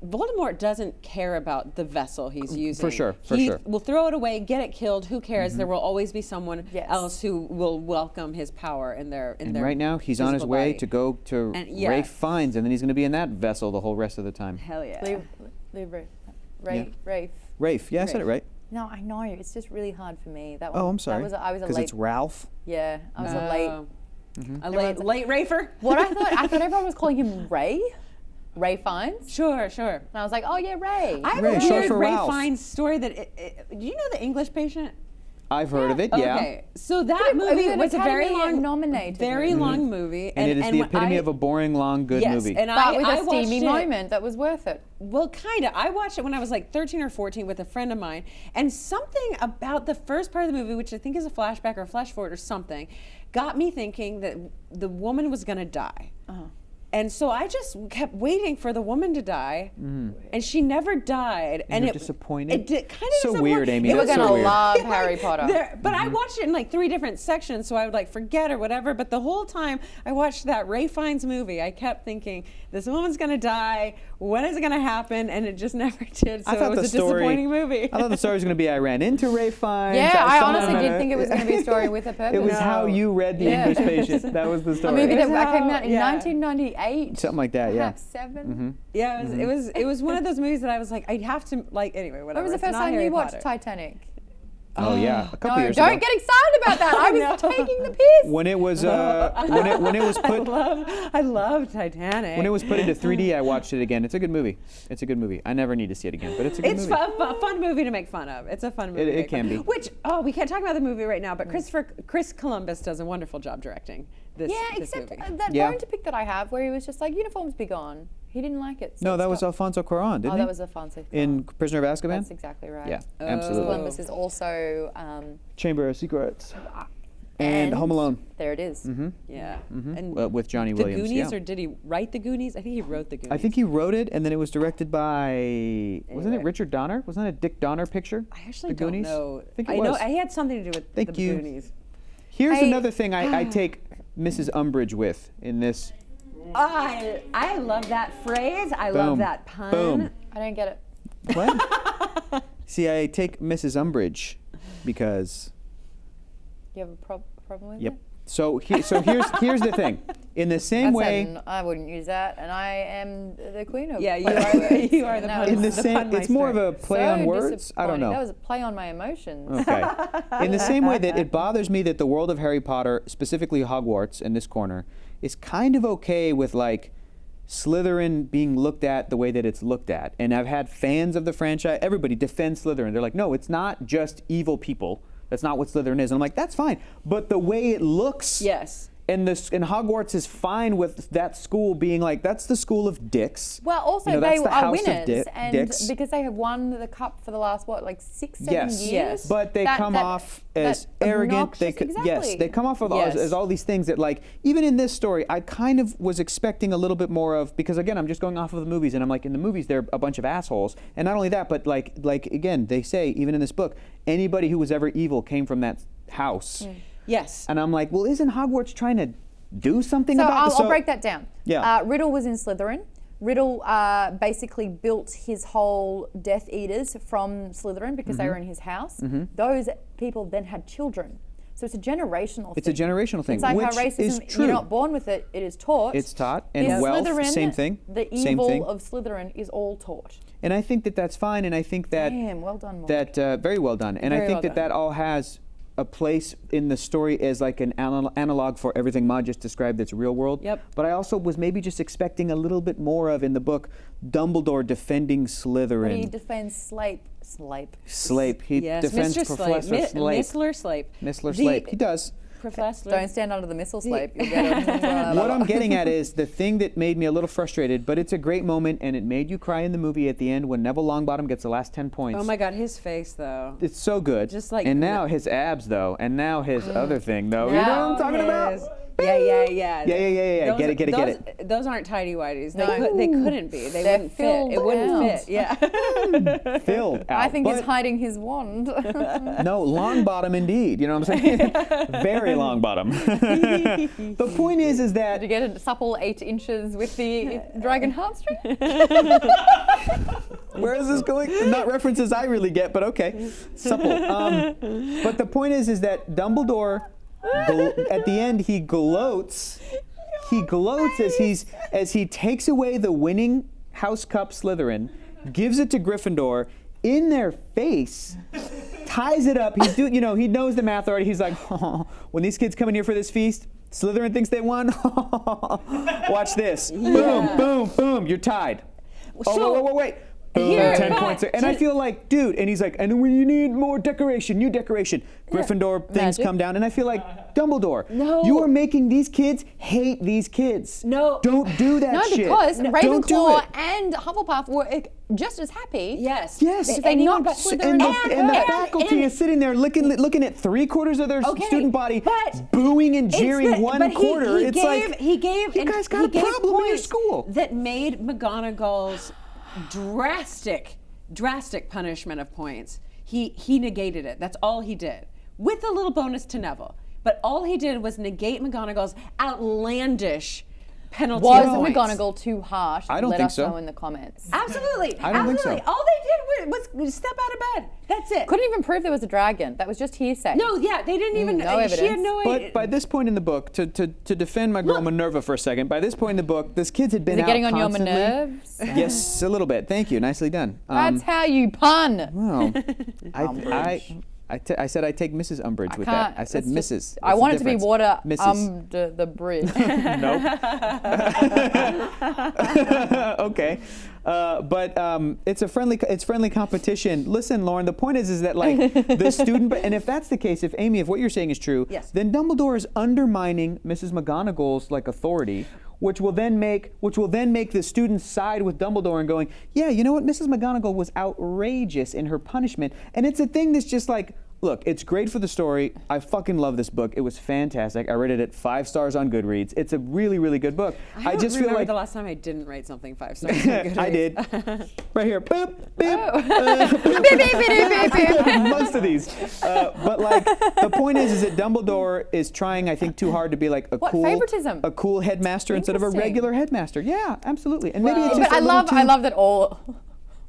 Speaker 3: Voldemort doesn't care about the vessel he's using.
Speaker 2: sure, for
Speaker 3: he
Speaker 2: sure.
Speaker 3: will throw it away, get it killed. Who cares? There will always be someone
Speaker 1: Yes.
Speaker 3: else who will welcome his power in their.
Speaker 2: And right now he's on his
Speaker 3: physical
Speaker 2: way
Speaker 3: body.
Speaker 2: to go to
Speaker 3: And, yeah.
Speaker 2: Rafe Fiennes, and then he's going to be in that vessel the whole rest of the time.
Speaker 3: Hell yeah.
Speaker 1: Leave Rafe.
Speaker 2: Rafe, yeah, I said it right.
Speaker 1: No, I know. It's just really hard for me. That one.
Speaker 2: Oh, I'm sorry.
Speaker 1: I was a
Speaker 2: Because
Speaker 1: late.
Speaker 2: it's Ralph.
Speaker 1: Yeah, I was a late.
Speaker 3: Oh.
Speaker 2: Mm-hmm.
Speaker 3: A late Rafer?
Speaker 1: What I thought everyone was calling him Ray Fiennes.
Speaker 3: Sure.
Speaker 1: And I was like, oh yeah, Ray.
Speaker 3: I have
Speaker 2: Ray,
Speaker 3: a
Speaker 2: short
Speaker 3: weird
Speaker 2: for
Speaker 3: Ray
Speaker 2: Ralph.
Speaker 3: Fiennes story that. Do you know The English Patient?
Speaker 2: I've heard of it. Yeah.
Speaker 3: Okay, so that movie
Speaker 1: an
Speaker 3: was a very
Speaker 1: Academy
Speaker 3: long,
Speaker 1: nominated
Speaker 3: very
Speaker 1: movie.
Speaker 3: long movie,
Speaker 2: And it is the
Speaker 3: when
Speaker 2: epitome
Speaker 3: I-
Speaker 2: of a boring, long, good
Speaker 3: yes,
Speaker 2: movie.
Speaker 3: and
Speaker 1: but with
Speaker 3: I
Speaker 1: a steamy
Speaker 3: watched it-
Speaker 1: moment that was worth it.
Speaker 3: Well, kind of. I watched it when I was like 13 or 14 with a friend of mine, and something about the first part of the movie, which I think is a flashback or a flash forward or something, got me thinking that the woman was going to die. And so I just kept waiting for the woman to die, and she never died.
Speaker 2: And you're
Speaker 3: it
Speaker 2: disappointed?
Speaker 3: It did kind of
Speaker 2: So weird, Amy.
Speaker 1: You were
Speaker 2: That's
Speaker 1: gonna
Speaker 2: so weird.
Speaker 1: love Harry Potter.
Speaker 3: But I watched it in like 3 different sections, so I would like forget or whatever. But the whole time I watched that Ray Fiennes movie, I kept thinking, this woman's gonna die. When is it gonna happen? And it just never did. So it was a disappointing movie.
Speaker 2: I thought the story was going to be I ran into Ray Fiennes.
Speaker 1: Yeah, I
Speaker 2: saw
Speaker 1: honestly
Speaker 2: him
Speaker 1: did
Speaker 2: at
Speaker 1: think it was going to be a story with a purpose.
Speaker 2: It was how you read The
Speaker 1: Yeah.
Speaker 2: English Patient. That was the
Speaker 1: A
Speaker 2: story.
Speaker 1: movie that
Speaker 3: That's
Speaker 1: came out in
Speaker 3: how- yeah.
Speaker 1: 1998.
Speaker 2: Something like that, yeah.
Speaker 1: Perhaps 7.
Speaker 3: Yeah, it was one of those movies that I was like, I'd have to like anyway. Whatever.
Speaker 1: When was the
Speaker 3: It's
Speaker 1: first
Speaker 3: not
Speaker 1: time
Speaker 3: Harry
Speaker 1: you watched
Speaker 3: Potter.
Speaker 1: Titanic?
Speaker 2: Oh yeah, a couple
Speaker 1: No,
Speaker 2: years
Speaker 1: don't
Speaker 2: ago.
Speaker 1: get excited about that. I was
Speaker 3: know.
Speaker 1: taking the piss.
Speaker 2: When it was when it was put
Speaker 3: I love Titanic.
Speaker 2: when it was put into 3D, I watched it again. It's a good movie. It's a good movie. I never need to see it again, but it's a good
Speaker 3: It's
Speaker 2: movie.
Speaker 3: a fun movie to make fun of. It's a fun movie. to
Speaker 2: It
Speaker 3: make
Speaker 2: can
Speaker 3: fun
Speaker 2: be.
Speaker 3: of. Which we can't talk about the movie right now, but Chris Columbus does a wonderful job directing this.
Speaker 1: Yeah,
Speaker 3: this
Speaker 1: except
Speaker 3: movie.
Speaker 1: that
Speaker 2: Yeah.
Speaker 1: bone to pick that I have, where he was just like, uniforms be gone. He didn't like it. So
Speaker 2: No,
Speaker 1: it's
Speaker 2: that was
Speaker 1: got-
Speaker 2: Alfonso Cuarón, didn't
Speaker 1: Oh,
Speaker 2: he?
Speaker 1: that was Alfonso.
Speaker 2: In Prisoner of Azkaban?
Speaker 1: That's exactly right.
Speaker 2: Yeah,
Speaker 3: Oh.
Speaker 2: absolutely.
Speaker 1: Columbus is also,
Speaker 2: Chamber of Secrets. And Home Alone.
Speaker 1: There it is.
Speaker 3: Yeah.
Speaker 2: Mm-hmm.
Speaker 3: And
Speaker 2: With Johnny
Speaker 3: the
Speaker 2: Williams.
Speaker 3: Goonies,
Speaker 2: yeah.
Speaker 3: or did he write the Goonies? I think he wrote the Goonies.
Speaker 2: I think he wrote it, and then it was directed by wasn't it
Speaker 3: Anyway.
Speaker 2: Richard Donner? Wasn't that a Dick Donner picture?
Speaker 3: I actually
Speaker 2: the
Speaker 3: don't
Speaker 2: Goonies?
Speaker 3: know.
Speaker 2: I think it
Speaker 3: I
Speaker 2: was.
Speaker 3: know I had something to do with
Speaker 2: Thank
Speaker 3: the
Speaker 2: you.
Speaker 3: Goonies.
Speaker 2: Here's
Speaker 1: Hey.
Speaker 2: another thing I take Mrs. Umbrage with in this.
Speaker 3: I love that phrase. I
Speaker 2: Boom.
Speaker 3: love that pun.
Speaker 2: Boom.
Speaker 1: I don't get it.
Speaker 2: What? See, I take Mrs. Umbrage because.
Speaker 1: You have a problem with
Speaker 2: Yep.
Speaker 1: it?
Speaker 2: So here's the thing. In the same way.
Speaker 1: I wouldn't use that, and I am the queen of
Speaker 3: Yeah, you
Speaker 1: play
Speaker 3: are
Speaker 1: on words.
Speaker 3: you are the
Speaker 1: And that
Speaker 3: pun.
Speaker 2: In the
Speaker 1: was
Speaker 2: same, it's more of a play
Speaker 1: so
Speaker 2: on words. I don't
Speaker 1: disappointing.
Speaker 2: know.
Speaker 1: That was a play on my emotions.
Speaker 2: Okay. In the same way that it bothers me that the world of Harry Potter, specifically Hogwarts in this corner, is kind of okay with like Slytherin being looked at the way that it's looked at. And I've had fans of the franchise, everybody defend Slytherin. They're like, no, it's not just evil people. That's not what Slytherin is. And I'm like, that's fine. But the way it looks.
Speaker 3: Yes.
Speaker 2: And Hogwarts is fine with that school being like, that's the school of dicks.
Speaker 1: Well, also
Speaker 2: You know,
Speaker 1: they
Speaker 2: that's the
Speaker 1: are
Speaker 2: house of
Speaker 1: winners, and
Speaker 2: dicks.
Speaker 1: because they have won the cup for the last 6, 7
Speaker 2: Yes.
Speaker 1: years.
Speaker 3: Yes.
Speaker 2: But they come off as arrogant. They
Speaker 1: obnoxious,
Speaker 2: yes,
Speaker 1: exactly.
Speaker 2: they come off of
Speaker 3: Yes.
Speaker 2: as all these things that like even in this story, I kind of was expecting a little bit more of because again, I'm just going off of the movies and I'm like in the movies they're a bunch of assholes, and not only that, but like again they say even in this book, anybody who was ever evil came from that house,
Speaker 3: Yes.
Speaker 2: and I'm like, well, isn't Hogwarts trying to do something
Speaker 1: So
Speaker 2: about this?
Speaker 1: I'll break that down.
Speaker 2: Yeah.
Speaker 1: Riddle was in Slytherin. Riddle basically built his whole Death Eaters from Slytherin because they were in his house. Those people then had children. So it's a generational thing.
Speaker 2: It's a generational thing,
Speaker 1: It's like how
Speaker 2: which is
Speaker 1: racism,
Speaker 2: true.
Speaker 1: you're not born with it, it is taught.
Speaker 2: It's taught, and
Speaker 1: In
Speaker 2: wealth,
Speaker 1: Slytherin,
Speaker 2: same thing.
Speaker 1: The
Speaker 2: Same
Speaker 1: evil
Speaker 2: thing.
Speaker 1: of Slytherin is all taught.
Speaker 2: And I think that that's fine, and I think that
Speaker 1: Damn, well done, Maude.
Speaker 2: that very well done, and I
Speaker 1: Very
Speaker 2: think
Speaker 1: well
Speaker 2: that
Speaker 1: done.
Speaker 2: that all has a place in the story as like an analog for everything Maude just described that's real world.
Speaker 3: Yep.
Speaker 2: But I also was maybe just expecting a little bit more of in the book Dumbledore defending Slytherin.
Speaker 1: But he defends Snape.
Speaker 2: Snape. He
Speaker 3: Yes.
Speaker 2: defends
Speaker 3: Mr.
Speaker 2: Professor
Speaker 3: Snape.
Speaker 2: Snape.
Speaker 3: Missler Snape.
Speaker 2: Missler
Speaker 3: The-
Speaker 2: Snape. He does.
Speaker 3: Professor.
Speaker 1: Don't stand under the missile Snape. You'll get it.
Speaker 2: What I'm getting at is the thing that made me a little frustrated, but it's a great moment, and it made you cry in the movie at the end when Neville Longbottom gets the last 10 points.
Speaker 3: Oh my God, his face though.
Speaker 2: It's so good.
Speaker 3: Just like-
Speaker 2: and now his abs though, and now his other thing though. You know what I'm talking about?
Speaker 3: His- Yeah.
Speaker 2: Yeah. Get it.
Speaker 3: Those aren't tidy whities.
Speaker 1: No.
Speaker 3: They couldn't be. They
Speaker 1: They're
Speaker 3: wouldn't fit.
Speaker 1: filled
Speaker 3: It wouldn't
Speaker 1: out.
Speaker 3: fit. Yeah.
Speaker 2: Filled out.
Speaker 1: I think he's
Speaker 2: But
Speaker 1: hiding his wand.
Speaker 2: no, long bottom indeed. You know what I'm saying? Very long bottom. The point is
Speaker 1: Did you
Speaker 2: that
Speaker 1: get a supple 8 inches with the dragon heartstring?
Speaker 2: where is this going? Not references I really get, but okay, supple. But the point is that Dumbledore, at the end, he gloats. He gloats as he takes away the winning House Cup Slytherin, gives it to Gryffindor in their face, ties it up. He's he knows the math already. He's like, when these kids come in here for this feast, Slytherin thinks they won. Watch this. Boom, boom, boom. You're tied.
Speaker 3: So-
Speaker 2: Wait. boom,
Speaker 3: Here,
Speaker 2: 10
Speaker 3: but
Speaker 2: points. And I feel like, dude, and he's like, and when you need more decoration, new decoration. Gryffindor things
Speaker 1: Magic.
Speaker 2: come down, and I feel like, Dumbledore,
Speaker 3: No.
Speaker 2: you are making these kids hate these kids.
Speaker 3: No.
Speaker 2: Don't do that
Speaker 1: No,
Speaker 2: shit.
Speaker 1: because
Speaker 2: Don't do
Speaker 1: Ravenclaw
Speaker 2: it.
Speaker 1: and Hufflepuff were just as happy.
Speaker 3: Yes.
Speaker 2: Yes.
Speaker 1: Because they knocked
Speaker 2: And
Speaker 1: Slytherin
Speaker 2: the
Speaker 1: out.
Speaker 2: faculty is sitting there looking at 3/4 of their student body,
Speaker 3: but
Speaker 2: booing and jeering
Speaker 3: but
Speaker 2: one quarter.
Speaker 3: He
Speaker 2: It's
Speaker 3: gave,
Speaker 2: like,
Speaker 3: he gave,
Speaker 2: you
Speaker 3: and
Speaker 2: guys got
Speaker 3: he
Speaker 2: a
Speaker 3: gave
Speaker 2: problem in your
Speaker 3: points
Speaker 2: school.
Speaker 3: that made McGonagall's drastic punishment of points. He negated it. That's all he did, with a little bonus to Neville. But all he did was negate McGonagall's outlandish penalty.
Speaker 1: Was
Speaker 3: of points.
Speaker 1: McGonagall too harsh?
Speaker 2: I don't
Speaker 1: Let
Speaker 2: think
Speaker 1: us
Speaker 2: so.
Speaker 1: know in the comments.
Speaker 3: Absolutely.
Speaker 2: I don't think so.
Speaker 3: All they did was step out of bed. That's it.
Speaker 1: Couldn't even prove there was a dragon. That was just hearsay.
Speaker 3: No, yeah, they didn't even.
Speaker 1: no
Speaker 3: She had
Speaker 1: evidence.
Speaker 3: no
Speaker 2: But
Speaker 3: idea.
Speaker 2: by this point in the book, to defend my girl Minerva for a second, by this point in the book, this kids had been
Speaker 1: Is it
Speaker 2: out
Speaker 1: getting on your
Speaker 2: constantly.
Speaker 1: nerves?
Speaker 2: Yes, a little bit. Thank you. Nicely done.
Speaker 1: That's how you pun.
Speaker 2: Well,
Speaker 1: Umbrage.
Speaker 2: I said I'd take Mrs. Umbrage with that. I said
Speaker 1: That's
Speaker 2: Mrs.
Speaker 1: just- I want it to be
Speaker 2: difference.
Speaker 1: water
Speaker 2: Mrs.
Speaker 1: under the bridge.
Speaker 2: Nope. Okay, but it's friendly competition. Listen, Lauren. The point is that like the student, and if that's the case, if Amy, if what you're saying is true,
Speaker 3: Yes.
Speaker 2: then Dumbledore is undermining Mrs. McGonagall's like authority, which will then make the students side with Dumbledore and going, yeah, you know what, Mrs. McGonagall was outrageous in her punishment, and it's a thing that's just like. Look, it's great for the story. I fucking love this book. It was fantastic. I rated it 5 stars on Goodreads. It's a really, really good book.
Speaker 3: I don't
Speaker 2: just feel
Speaker 3: remember
Speaker 2: like
Speaker 3: the last time I didn't rate something 5 stars. on Goodreads.
Speaker 2: I did. Right here. Boop, beep.
Speaker 1: Beep, beep, beep, beep, beep.
Speaker 2: Most of these. But like the point is that Dumbledore is trying, I think, too hard to be like a
Speaker 1: What,
Speaker 2: cool
Speaker 1: favoritism?
Speaker 2: a cool headmaster instead of a
Speaker 1: Interesting.
Speaker 2: regular headmaster. Yeah, absolutely. And maybe it's just
Speaker 1: But I
Speaker 2: a little
Speaker 1: love
Speaker 2: too-
Speaker 1: that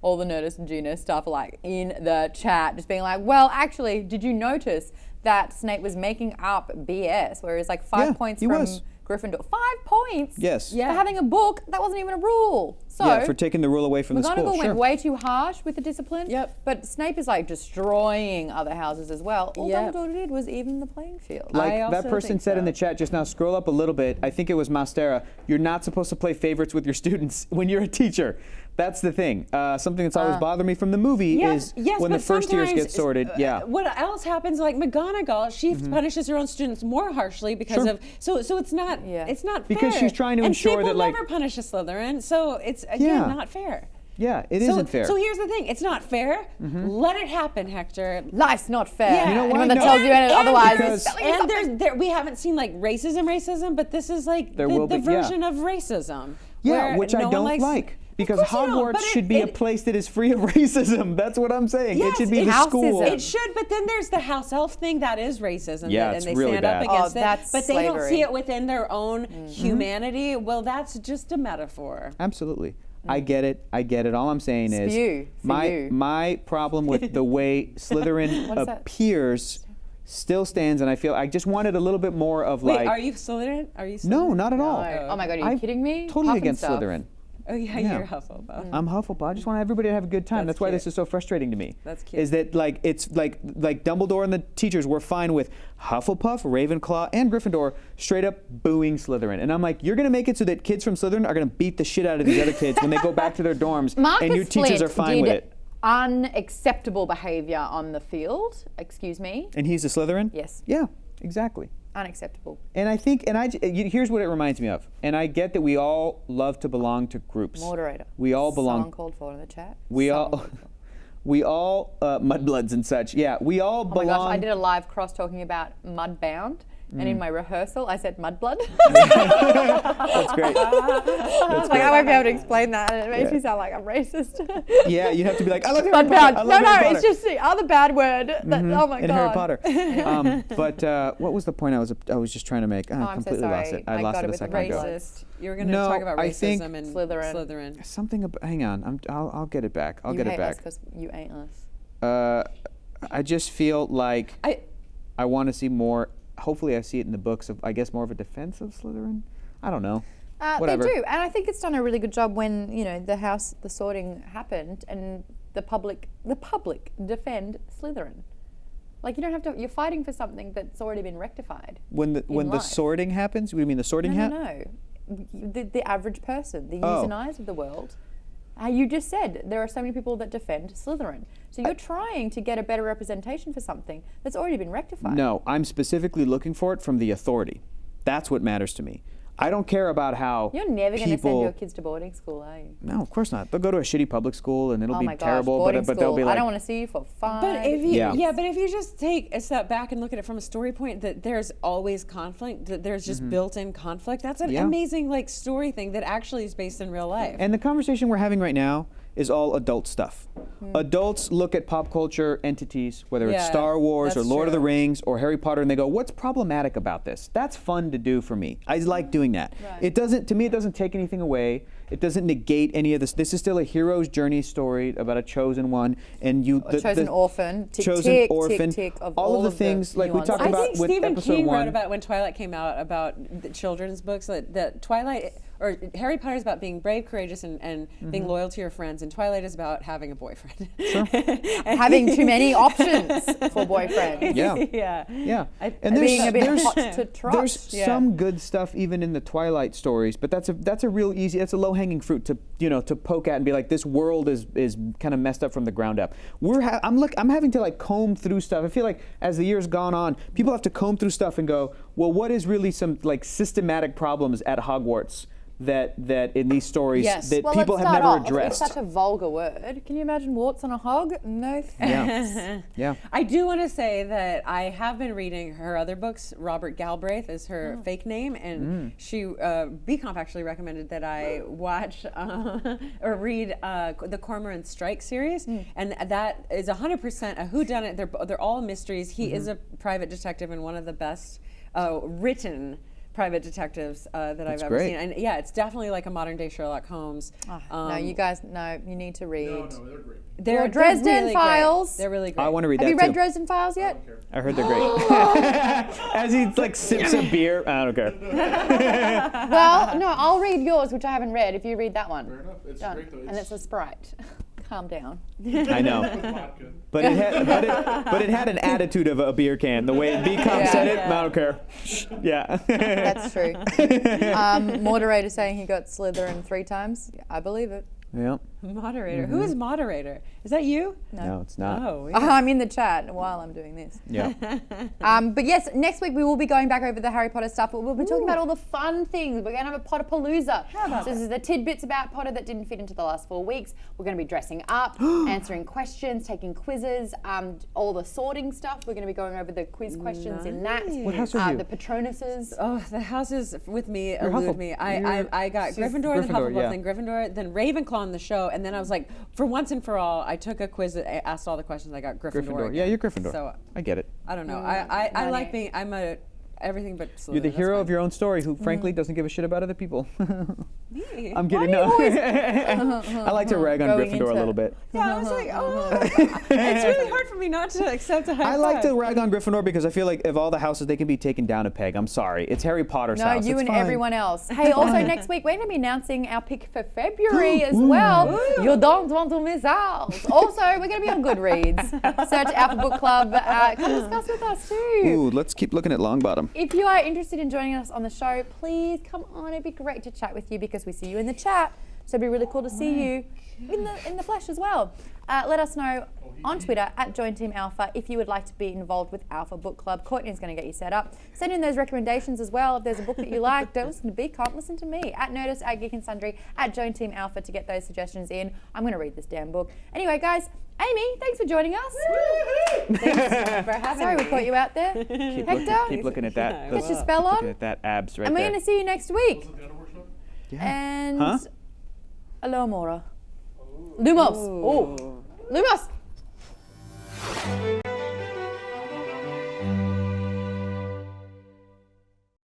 Speaker 1: all the Nerdist and Genius stuff are like in the chat, just being like, well, actually, did you notice that Snape was making up BS, whereas like 5
Speaker 2: Yeah,
Speaker 1: points
Speaker 2: he
Speaker 1: from
Speaker 2: was.
Speaker 1: Gryffindor? 5 points?
Speaker 2: Yes.
Speaker 1: For having a book that wasn't even a rule. So
Speaker 2: Yeah, for taking the rule away from the
Speaker 1: McGonagall
Speaker 2: school.
Speaker 1: went
Speaker 2: Sure.
Speaker 1: way too harsh with the discipline.
Speaker 3: Yep.
Speaker 1: But Snape is like destroying other houses as well. All
Speaker 3: Yep.
Speaker 1: Dumbledore did was even the playing field.
Speaker 2: Like
Speaker 3: I
Speaker 2: that
Speaker 3: also
Speaker 2: person
Speaker 3: think
Speaker 2: said in
Speaker 3: so.
Speaker 2: the chat just now, scroll up a little bit. I think it was Mastera. You're not supposed to play favorites with your students when you're a teacher. That's the thing. Something that's always bothered me from the movie is when the
Speaker 3: but
Speaker 2: first years get
Speaker 3: sometimes,
Speaker 2: sorted. Yeah.
Speaker 3: What else happens? Like McGonagall, she punishes her own students more harshly because
Speaker 2: Sure.
Speaker 3: of. So it's not.
Speaker 1: Yeah.
Speaker 3: It's not
Speaker 2: Because
Speaker 3: fair.
Speaker 2: she's trying to
Speaker 3: and
Speaker 2: ensure
Speaker 3: Snape
Speaker 2: that,
Speaker 3: will
Speaker 2: like-
Speaker 3: never punish a Slytherin. So it's again
Speaker 2: Yeah.
Speaker 3: not fair.
Speaker 2: Yeah, it
Speaker 3: So,
Speaker 2: isn't fair.
Speaker 3: So here's the thing: it's not fair. Let it happen, Hector.
Speaker 1: Life's not fair.
Speaker 3: Yeah. You know
Speaker 1: Anyone
Speaker 2: why?
Speaker 1: that
Speaker 2: No.
Speaker 1: tells you anything otherwise
Speaker 2: Because-
Speaker 1: is telling you
Speaker 3: And
Speaker 1: something.
Speaker 3: we haven't seen like racism, but this is like
Speaker 2: There
Speaker 3: the
Speaker 2: will be, yeah.
Speaker 3: version of racism.
Speaker 2: Yeah,
Speaker 3: where
Speaker 2: which
Speaker 3: no
Speaker 2: I
Speaker 3: one
Speaker 2: don't
Speaker 3: likes-
Speaker 2: like. Because
Speaker 3: Of course you don't,
Speaker 2: Hogwarts
Speaker 3: but
Speaker 2: should be a place that is free of racism. That's what I'm saying.
Speaker 3: Yes,
Speaker 2: it should be the
Speaker 1: Houseism.
Speaker 2: school.
Speaker 3: It should, but then there's the house elf thing that is racism.
Speaker 2: Yeah,
Speaker 3: and
Speaker 2: it's
Speaker 3: they
Speaker 2: really
Speaker 3: stand
Speaker 2: bad.
Speaker 3: up against
Speaker 1: Oh,
Speaker 3: it.
Speaker 1: that's
Speaker 3: But they don't
Speaker 1: slavery.
Speaker 3: see it within their own humanity. Well, that's just a metaphor.
Speaker 2: Absolutely. I get it. I get it. All I'm saying is
Speaker 1: Spew for you.
Speaker 2: my problem with the way Slytherin
Speaker 1: What is that?
Speaker 2: appears still stands, and I just wanted a little bit more of
Speaker 3: Wait,
Speaker 2: like.
Speaker 3: are you Slytherin? Are you Slytherin?
Speaker 2: No, not at all.
Speaker 1: Oh my god, are you
Speaker 2: I'm
Speaker 1: kidding me?
Speaker 2: Totally
Speaker 1: Huff and
Speaker 2: against
Speaker 1: stuff.
Speaker 2: Slytherin.
Speaker 3: Oh yeah,
Speaker 2: Yeah.
Speaker 3: you're Hufflepuff.
Speaker 2: I'm Hufflepuff. I just want everybody to have a good time. That's why
Speaker 3: cute.
Speaker 2: this is so frustrating to me.
Speaker 3: That's cute.
Speaker 2: Is that like it's like Dumbledore and the teachers were fine with Hufflepuff, Ravenclaw, and Gryffindor straight up booing Slytherin, and I'm like, you're gonna make it so that kids from Slytherin are gonna beat the shit out of these other kids when they go back to their dorms,
Speaker 1: Marcus
Speaker 2: and you teachers
Speaker 1: Flint
Speaker 2: are fine
Speaker 1: did
Speaker 2: with it.
Speaker 1: unacceptable behavior on the field. Excuse me.
Speaker 2: And he's a Slytherin.
Speaker 1: Yes.
Speaker 2: Yeah, exactly.
Speaker 1: Unacceptable.
Speaker 2: And I think, here's what it reminds me of. And I get that we all love to belong to groups.
Speaker 1: Moderator.
Speaker 2: We all belong.
Speaker 1: Song called for in the chat.
Speaker 2: We
Speaker 1: Song
Speaker 2: all,
Speaker 1: called for.
Speaker 2: we all mudbloods and such. Yeah, we all
Speaker 1: Oh my
Speaker 2: belong.
Speaker 1: gosh, I did a live cross talking about Mudbound, and in my rehearsal I said Mudblood.
Speaker 2: That's great.
Speaker 1: Like I won't be able to explain that, and it makes
Speaker 2: Yeah.
Speaker 1: me sound like I'm racist.
Speaker 2: Yeah, you have to be like, I love Harry Potter. I
Speaker 1: Mudbound.
Speaker 2: love
Speaker 1: No,
Speaker 2: Harry
Speaker 1: no,
Speaker 2: Potter.
Speaker 1: it's just the other bad word. That, oh my
Speaker 2: in
Speaker 1: god.
Speaker 2: Harry Potter. But what was the point I was just trying to make? I
Speaker 1: I'm so
Speaker 2: completely lost
Speaker 1: sorry.
Speaker 2: it. I
Speaker 1: I
Speaker 2: lost
Speaker 1: got
Speaker 2: it
Speaker 1: it
Speaker 2: a
Speaker 1: with the
Speaker 2: second ago.
Speaker 3: Racist. You were going to
Speaker 2: No,
Speaker 3: talk about
Speaker 2: I think-
Speaker 3: racism and
Speaker 1: Slytherin.
Speaker 3: Slytherin.
Speaker 2: Something. Hang on. I'll get it back. I'll
Speaker 1: You
Speaker 2: get
Speaker 1: hate
Speaker 2: it
Speaker 1: us
Speaker 2: back.
Speaker 1: because you ain't us.
Speaker 2: I just feel like
Speaker 3: I
Speaker 2: I want to see more. Hopefully, I see it in the books of, I guess, more of a defense of Slytherin. I don't know. Whatever.
Speaker 1: They do, and I think it's done a really good job when the sorting happened, and the public defend Slytherin. Like you don't have to. You're fighting for something that's already been rectified.
Speaker 2: When the
Speaker 1: life.
Speaker 2: sorting happens, what do you mean the sorting
Speaker 1: No. The average person, the yous and eyes of the world, You just said there are so many people that defend Slytherin. So you're trying to get a better representation for something that's already been rectified.
Speaker 2: No, I'm specifically looking for it from the authority. That's what matters to me. I don't care about how
Speaker 1: You're never going to send
Speaker 2: people-
Speaker 1: your kids to boarding school, are you?
Speaker 2: No, of course not. They'll go to a shitty public school and it'll
Speaker 1: Oh
Speaker 2: be
Speaker 1: my gosh,
Speaker 2: terrible,
Speaker 1: boarding
Speaker 2: but they'll be
Speaker 1: school.
Speaker 2: like,
Speaker 1: I don't want to see you for 5
Speaker 3: But if you,
Speaker 2: Yeah.
Speaker 3: but if you just take a step back and look at it from a story point, that there's always conflict, that there's just built-in conflict. That's an
Speaker 2: Yeah.
Speaker 3: amazing like story thing that actually is based in real life.
Speaker 2: And the conversation we're having right now is all adult stuff. Adults look at pop culture entities, whether it's
Speaker 3: Yeah,
Speaker 2: Star Wars or
Speaker 3: that's
Speaker 2: Lord of the
Speaker 3: true.
Speaker 2: Rings or Harry Potter, and they go, what's problematic about this? That's fun to do for me. I like doing that.
Speaker 1: Right.
Speaker 2: It doesn't, to me, it doesn't take anything away. It doesn't negate any of this. This is still a hero's journey story about a chosen one. And you,
Speaker 1: A chosen orphan, tick,
Speaker 2: chosen
Speaker 1: tick,
Speaker 2: orphan,
Speaker 1: tick, tick, of
Speaker 2: all of the things, like we
Speaker 1: nuances.
Speaker 2: talked
Speaker 3: I
Speaker 2: about
Speaker 3: think
Speaker 2: with
Speaker 3: Stephen
Speaker 2: episode
Speaker 3: King
Speaker 2: 1.
Speaker 3: wrote about when Twilight came out about the children's books that Twilight or Harry Potter is about being brave, courageous, and being loyal to your friends, and Twilight is about having a boyfriend.
Speaker 1: Having too many options for boyfriends.
Speaker 2: Yeah.
Speaker 3: yeah.
Speaker 2: Yeah,
Speaker 3: I-
Speaker 2: and
Speaker 1: Being a bit
Speaker 2: there's
Speaker 1: hot to trot.
Speaker 2: there's
Speaker 3: Yeah.
Speaker 2: some good stuff even in the Twilight stories, but that's a real easy, that's a low hanging fruit to to poke at and be like, this world is kind of messed up from the ground up. I'm having to like comb through stuff. I feel like as the years gone on, people have to comb through stuff and go, well, what is really some like systematic problems at Hogwarts that in these stories
Speaker 3: Yes.
Speaker 2: that
Speaker 1: Well,
Speaker 2: people
Speaker 1: let's
Speaker 2: have
Speaker 1: start
Speaker 2: never
Speaker 1: off.
Speaker 2: addressed?
Speaker 1: It's such a vulgar word. Can you imagine warts on a hog? No thanks.
Speaker 2: Yeah, yeah.
Speaker 3: I do want to say that I have been reading her other books. Robert Galbraith is her fake name, and she BComp actually recommended that I watch or read the Cormoran Strike series, and that is 100% a whodunit. They're all mysteries. He is a private detective and one of the best written private detectives that I've ever
Speaker 2: great.
Speaker 3: seen. And yeah, it's definitely like a modern day Sherlock Holmes.
Speaker 1: No, you guys, you need to read.
Speaker 4: No, they're great.
Speaker 3: They're
Speaker 1: Dresden
Speaker 3: really great.
Speaker 1: Files.
Speaker 3: They're really great.
Speaker 2: I want to read
Speaker 1: Have
Speaker 2: that
Speaker 1: you read
Speaker 2: too.
Speaker 1: Dresden Files yet?
Speaker 2: I heard they're great. As he like sips a beer, I don't care.
Speaker 1: Well, no, I'll read yours, which I haven't read. If you read that one,
Speaker 4: Fair enough. It's
Speaker 1: done.
Speaker 4: great though.
Speaker 1: And it's a Sprite. Calm down.
Speaker 2: I know.
Speaker 4: vodka.
Speaker 2: But it had an attitude of a beer can. The way BCom
Speaker 1: Yeah.
Speaker 2: said it,
Speaker 3: Yeah.
Speaker 2: I don't care. Yeah.
Speaker 1: That's true. Moderator saying he got Slytherin 3 times. I believe it.
Speaker 2: Yeah.
Speaker 3: Moderator. Who is moderator? Is that you?
Speaker 2: No, it's not.
Speaker 3: Oh,
Speaker 1: I'm in the chat while I'm doing this.
Speaker 2: Yeah.
Speaker 1: But yes, next week we will be going back over the Harry Potter stuff, but we'll be talking about all the fun things. We're going to have a Potterpalooza. So this is the tidbits about Potter that didn't fit into the last 4 weeks. We're going to be dressing up, answering questions, taking quizzes, all the sorting stuff. We're going to be going over the quiz questions in that.
Speaker 2: What house are you?
Speaker 1: The Patronuses.
Speaker 3: Oh, the houses with me
Speaker 2: Huffle-
Speaker 3: elude me. I got
Speaker 2: She's
Speaker 3: Gryffindor, then
Speaker 2: Gryffindor,
Speaker 3: Hufflepuff,
Speaker 2: yeah.
Speaker 3: then Gryffindor, then Ravenclaw on the show, and then I was like, for once and for all, I took a quiz that asked all the questions. I got Gryffindor.
Speaker 2: Gryffindor.
Speaker 3: again.
Speaker 2: Yeah, you're Gryffindor.
Speaker 3: So
Speaker 2: I get it.
Speaker 3: I don't know. I like being. I'm a everything but Slytherin.
Speaker 2: You're the
Speaker 3: That's
Speaker 2: hero
Speaker 3: fine.
Speaker 2: of your own story who frankly doesn't give a shit about other people.
Speaker 3: Me?
Speaker 2: I'm kidding. No. I like to rag on
Speaker 1: Going
Speaker 2: Gryffindor
Speaker 1: into
Speaker 2: a little bit.
Speaker 3: Yeah, I was like, oh, it's really hard for me not to accept a high
Speaker 2: I like to
Speaker 3: five.
Speaker 2: rag on Gryffindor because I feel like of all the houses, they can be taken down a peg. I'm sorry. It's Harry Potter's
Speaker 1: No,
Speaker 2: house.
Speaker 1: you
Speaker 2: It's
Speaker 1: and
Speaker 2: fine.
Speaker 1: everyone else. Hey, also next week we're going to be announcing our pick for February as well. You don't want to miss out. Also, we're going to be on Goodreads. Search Alpha Book Club. Come discuss with us too.
Speaker 2: Ooh, let's keep looking at Longbottom.
Speaker 1: If you are interested in joining us on the show, please come on. It'd be great to chat with you because we see you in the chat. So it'd be really cool to see you in the flesh as well. Let us know on Twitter at Join Team Alpha if you would like to be involved with Alpha Book Club. Courtney's going to get you set up. Send in those recommendations as well. If there's a book that you like, don't listen to BComp, listen to me. At Nerdist, at Geek and Sundry, at Join Team Alpha to get those suggestions in. I'm going to read this damn book. Anyway, guys, Amy, thanks for joining us.
Speaker 3: Thanks for having
Speaker 1: Sorry
Speaker 3: me.
Speaker 1: we caught you out there. Hector,
Speaker 2: Keep looking at that.
Speaker 1: get your spell
Speaker 2: Looking
Speaker 1: on.
Speaker 2: at that abs right
Speaker 1: And we're
Speaker 2: there.
Speaker 1: going to see you next week.
Speaker 4: Was it the other workshop?
Speaker 1: And
Speaker 2: Huh?
Speaker 1: Alomora. Lumos. Oh. Lumos.